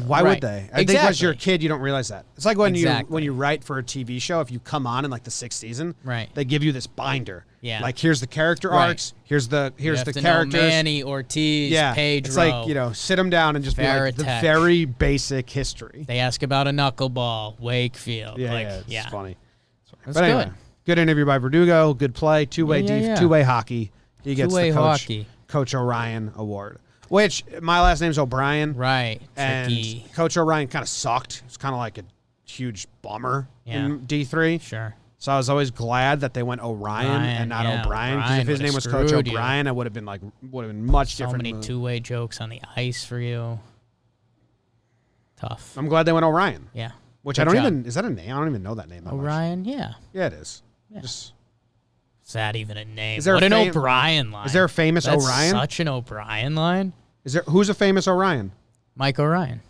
why would they? I think as you're a kid, you don't realize that. It's like when you write for a TV show, if you come on in the 6th season, right? They give you this binder. Yeah. Like, here's the character Right. arcs. Here's the You have to know characters. Manny, Ortiz, Pedro. It's like, sit them down and just be like the Veritek. very basic history. They ask about a knuckleball, Wakefield. It's funny. That's But anyway, good. good interview by Verdugo. Good play. Two-way two-way hockey. He gets Two-way the hockey. Coach Orion award. Which, my last name's O'Brien. Right. And Tricky. Coach Orion kind of sucked. It's kind of like a huge bummer in D3. Sure. So I was always glad that they went Orion and not O'Brien. Because if his name was Coach screwed O'Brien, I would have been much So different. many two-way jokes on the ice for you. Tough. I'm glad they went Orion. Yeah. Which Good I don't job. even, is that a name? I don't even know that name that much. Orion, yeah. Yeah, it is. Yeah. Just, Is that even a name? Is there What a an fam- O'Brien line. is there a famous That's Orion? such an O'Brien line. Who's a famous Orion? Mike Orion.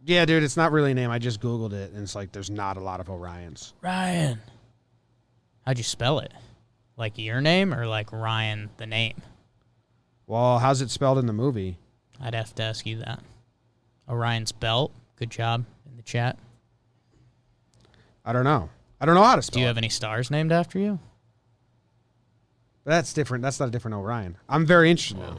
Yeah, dude, it's not really a name. I just Googled it, and it's like there's not a lot of Orions. Ryan. How'd you spell it? Like your name or like Ryan the name? Well, how's it spelled in the movie? I'd have to ask you that. Orion's belt. Good job in the chat. I don't know. I don't know how to spell Do you it. have any stars named after you? That's different. That's not a different Orion. I'm very interested now.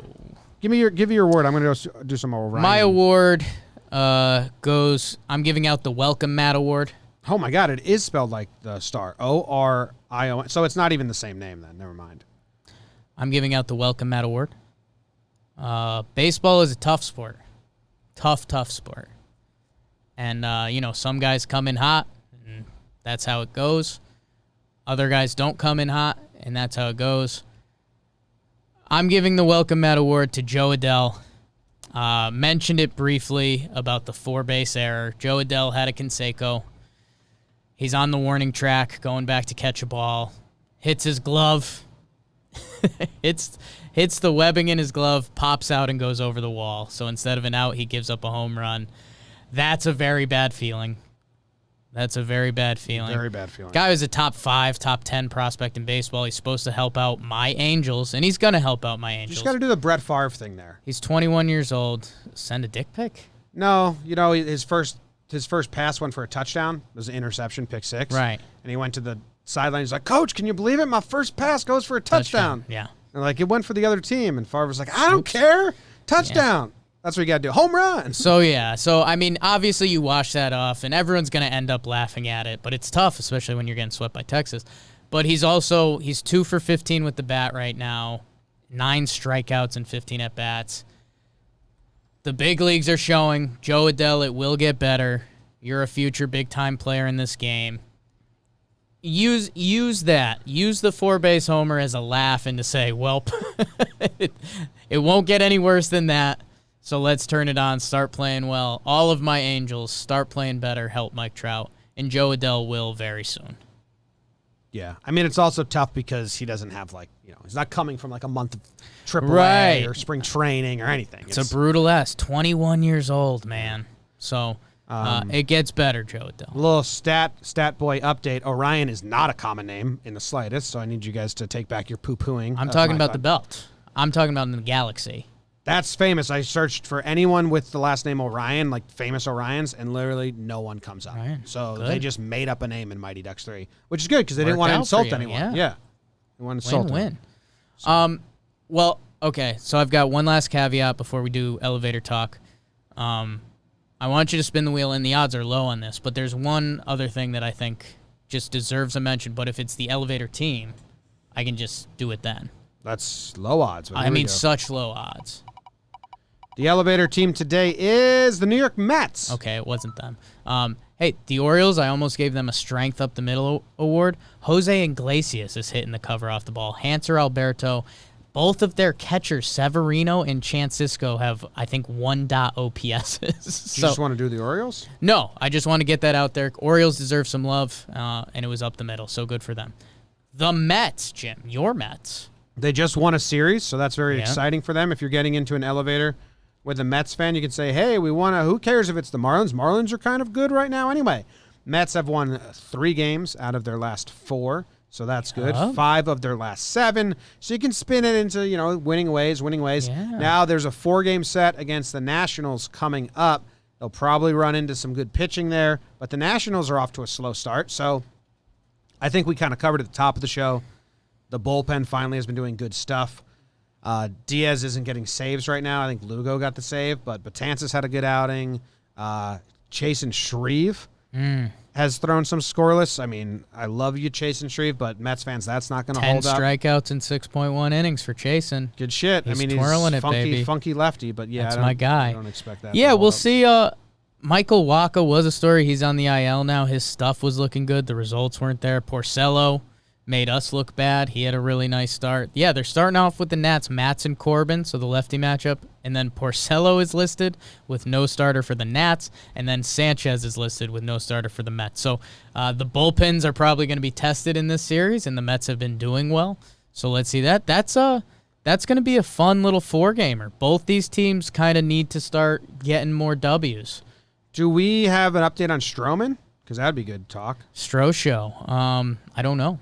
Give me your word. I'm going to do some Orion. My award goes, I'm giving out the Welcome Mat Award. Oh, my God. It is spelled like the star. Orion. So it's not even the same name then. Never mind. I'm giving out the Welcome Mat Award. Baseball is a tough sport. Tough sport. And, some guys come in hot, and that's how it goes. Other guys don't come in hot, and that's how it goes. I'm giving the Welcome Mat Award to Jo Adell. Mentioned it briefly about the 4-base error. Jo Adell had a Canseco. He's on the warning track, going back to catch a ball. Hits his glove. hits the webbing in his glove, pops out, and goes over the wall. So instead of an out, he gives up a home run. That's a very bad feeling. Very bad feeling. Guy was a top 5, top 10 prospect in baseball. He's supposed to help out my Angels, and he's going to help out my Angels. You just got to do the Brett Favre thing there. He's 21 years old. Send a dick pic? No, his first pass went for a touchdown. It was an interception, pick 6. Right. And he went to the sideline. He's like, Coach, can you believe it? My first pass goes for a touchdown. Yeah. And it went for the other team. And Favre was like, I don't care. Touchdown. Yeah. That's what you got to do. Home run. So, obviously you wash that off, and everyone's going to end up laughing at it. But it's tough, especially when you're getting swept by Texas. But he's 2 for 15 with the bat right now, 9 strikeouts and 15 at-bats. The big leagues are showing, Jo Adell, it will get better. You're a future big-time player in this game. Use that. Use the 4-base homer as a laugh and to say, well, it won't get any worse than that. So let's turn it on, start playing well. All of my Angels start playing better, help Mike Trout. And Jo Adell will very soon. Yeah. I mean, it's also tough because he doesn't have, he's not coming from a month of AAA or spring training or anything. It's a brutal ass. 21 years old, man. So it gets better, Jo Adell. A little stat boy update. Orion is not a common name in the slightest, so I need you guys to take back your poo-pooing. I'm talking about the belt. I'm talking about in the galaxy. That's famous. I searched for anyone with the last name Orion, like famous Orions, and literally no one comes up. Right. So Good. they just made up a name in Mighty Ducks 3, which is good because they didn't want to insult anyone. Yeah. They want to insult Win-win. anyone. Well, okay, so I've got one last caveat before we do elevator talk. I want you to spin the wheel, and the odds are low on this, but there's one other thing that I think just deserves a mention, but if it's the elevator team, I can just do it then. That's low odds. But I mean, such low odds. The elevator team today is the New York Mets. Okay, it wasn't them. Hey, the Orioles, I almost gave them a Strength Up the Middle award. Jose Iglesias is hitting the cover off the ball. Hanser Alberto. Both of their catchers, Severino and Chancisco, have, I think, 1.0 OPSs. You just want to do the Orioles? No, I just want to get that out there. Orioles deserve some love, and it was up the middle, so good for them. The Mets, Jim, your Mets. They just won a series, so that's very exciting for them. If you're getting into an elevator with a Mets fan, you can say, hey, we won who cares if it's the Marlins? Marlins are kind of good right now anyway. Mets have won 3 games out of their last 4, so that's good. 5 of their last 7. So you can spin it into, winning ways. Yeah. Now there's a 4-game set against the Nationals coming up. They'll probably run into some good pitching there, but the Nationals are off to a slow start, so I think we kind of covered at the top of the show. The bullpen finally has been doing good stuff. Diaz isn't getting saves right now. I think Lugo got the save, but Betances had a good outing. Chase and Shreve has thrown some scoreless. I mean, I love you, Chase and Shreve, but Mets fans, that's not going to hold up. 10 strikeouts in 6.1 innings for Chasen. Good shit. He's I mean, twirling he's it, funky, baby. funky lefty, but yeah, That's I don't, my guy. I don't expect that. Yeah, to we'll hold up. see. Michael Wacha was a story. He's on the IL now. His stuff was looking good. The results weren't there. Porcello made us look bad. He had a really nice start. Yeah, they're starting off with the Nats, Matz and Corbin, so the lefty matchup. And then Porcello is listed with no starter for the Nats. And then Sanchez is listed with no starter for the Mets. So the bullpens are probably going to be tested in this series, and the Mets have been doing well. So let's see that. That's going to be a fun little 4-gamer. Both these teams kind of need to start getting more W's. Do we have an update on Stroman? Because that'd be good talk. Stro show. I don't know.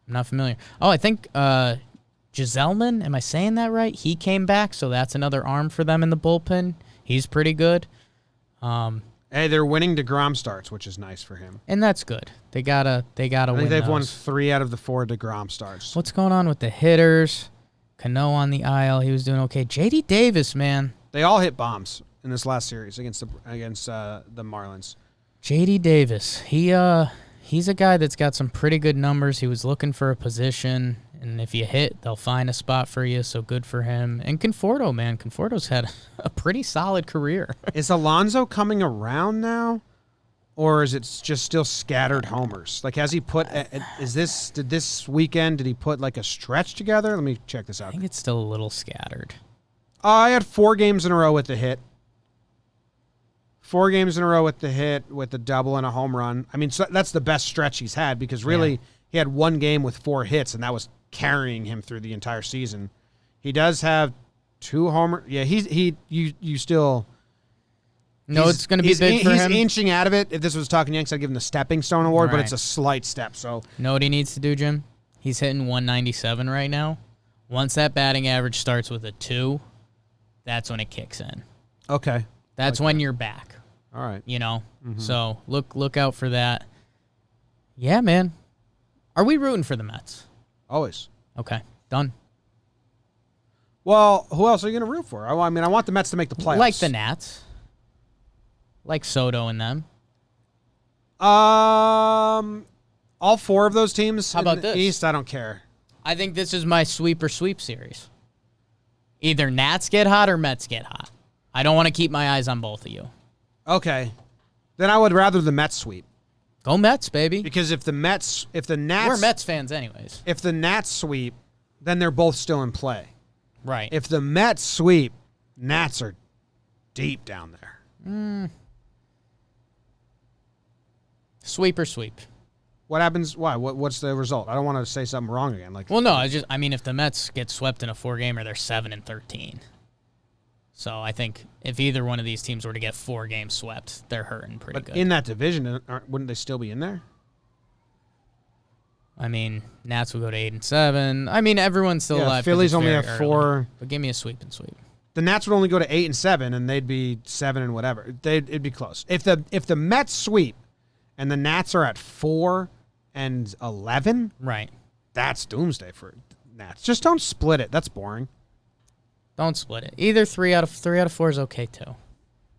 I'm not familiar. Oh, I think Giselman, am I saying that right? He came back, so that's another arm for them in the bullpen. He's pretty good. Hey, they're winning DeGrom starts, which is nice for him. And that's good. They gotta I win think they've won those. 3 out of the 4 DeGrom starts. What's going on with the hitters? Cano on the aisle. He was doing okay. J.D. Davis, man. They all hit bombs in this last series against the Marlins. J.D. Davis. He's a guy that's got some pretty good numbers. He was looking for a position, and if you hit, they'll find a spot for you, so good for him. And Conforto, man. Conforto's had a pretty solid career. Is Alonso coming around now? Or is it just still scattered homers? Like, has he put? Did this weekend? Did he put like a stretch together? Let me check this I out. think it's still a little scattered. I had 4 games in a row with the hit. 4 games in a row with the hit, with a double and a home run. I mean, so that's the best stretch he's had because really he had 1 game with 4 hits, and that was carrying him through the entire season. He does have 2 homers. Yeah, you still. No, it's going to be big for he's him. inching out of it. If this was Talking Yanks, I'd give him the Stepping Stone Award, but Right. it's a slight step. So Know what he needs to do, Jim? He's hitting 197 right now. Once that batting average starts with a 2, that's when it kicks in. okay, That's when you're back. all right. You know, so look out for that. Yeah, man. Are we rooting for the Mets? Always. Okay, done. Well, who else are you going to root for? I mean, I want the Mets to make the playoffs. Like the Nats, like Soto and them. All 4 of those teams How in about the this? East, I don't care. I think this is my sweep or sweep series. Either Nats get hot or Mets get hot. I don't want to keep my eyes on both of you. Okay, then I would rather the Mets sweep Go Mets, baby. because if the Nats, We're Mets fans anyways. if the Nats sweep, then they're both still in play. Right. If the Mets sweep, Nats are deep down there. Sweep or sweep. What happens? Why? What's the result? I don't want to say something wrong again. Like, Well, no, I mean, if the Mets get swept in a 4-gamer, they're 7-13. So I think if either one of these teams were to get 4 games swept, they're hurting pretty but good. in that division, wouldn't they still be in there? I mean, Nats will go to 8-7. I mean, everyone's still Yeah, alive. 'cause Phillies it's only very have early. 4. But give me a sweep and sweep. The Nats would only go to 8-7, and they'd be 7 and whatever. It'd be close. If the Mets sweep, and the Nats are at 4-11, Right. that's doomsday for Nats. Just don't split it. That's boring. Don't split it. Either 3 out of 4 is okay too.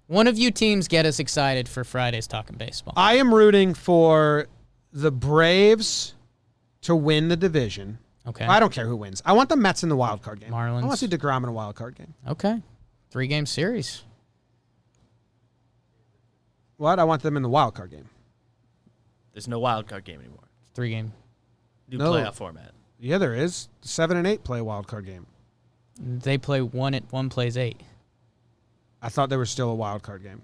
One of you teams get us excited for Friday's Talking Baseball. I am rooting for the Braves to win the division. Okay. I don't care who wins. I want the Mets in the wild card game. Marlins. I want to see DeGrom in a wild card game. Okay. 3-game series. What? I want them in the wild card game. There's no wild card game anymore. 3-game. New No. playoff format. Yeah, there is. 7 and 8 play a wild card game. They play 1 plays 8. I thought there was still a wild card game.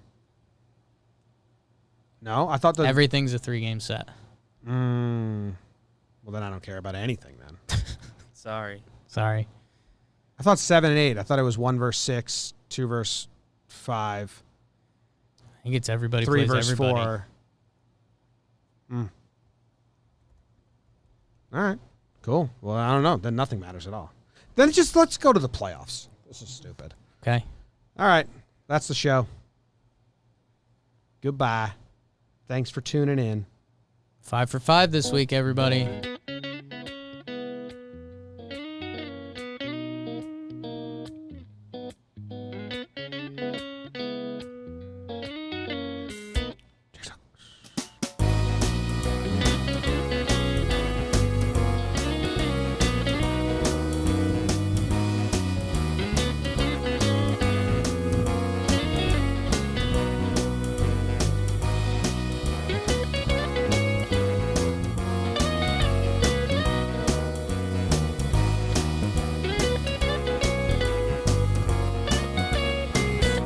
No, I thought Everything's a 3-game set. Well, then I don't care about anything then. Sorry. Sorry. I thought 7 and 8. I thought it was 1 versus 6, 2 versus 5, I think it's everybody 3 plays versus everybody. 4. All right. Cool. Well, I don't know. Then nothing matters at all. Then just let's go to the playoffs. This is stupid. Okay. All right. That's the show. Goodbye. Thanks for tuning in. 5 for 5 this week, everybody.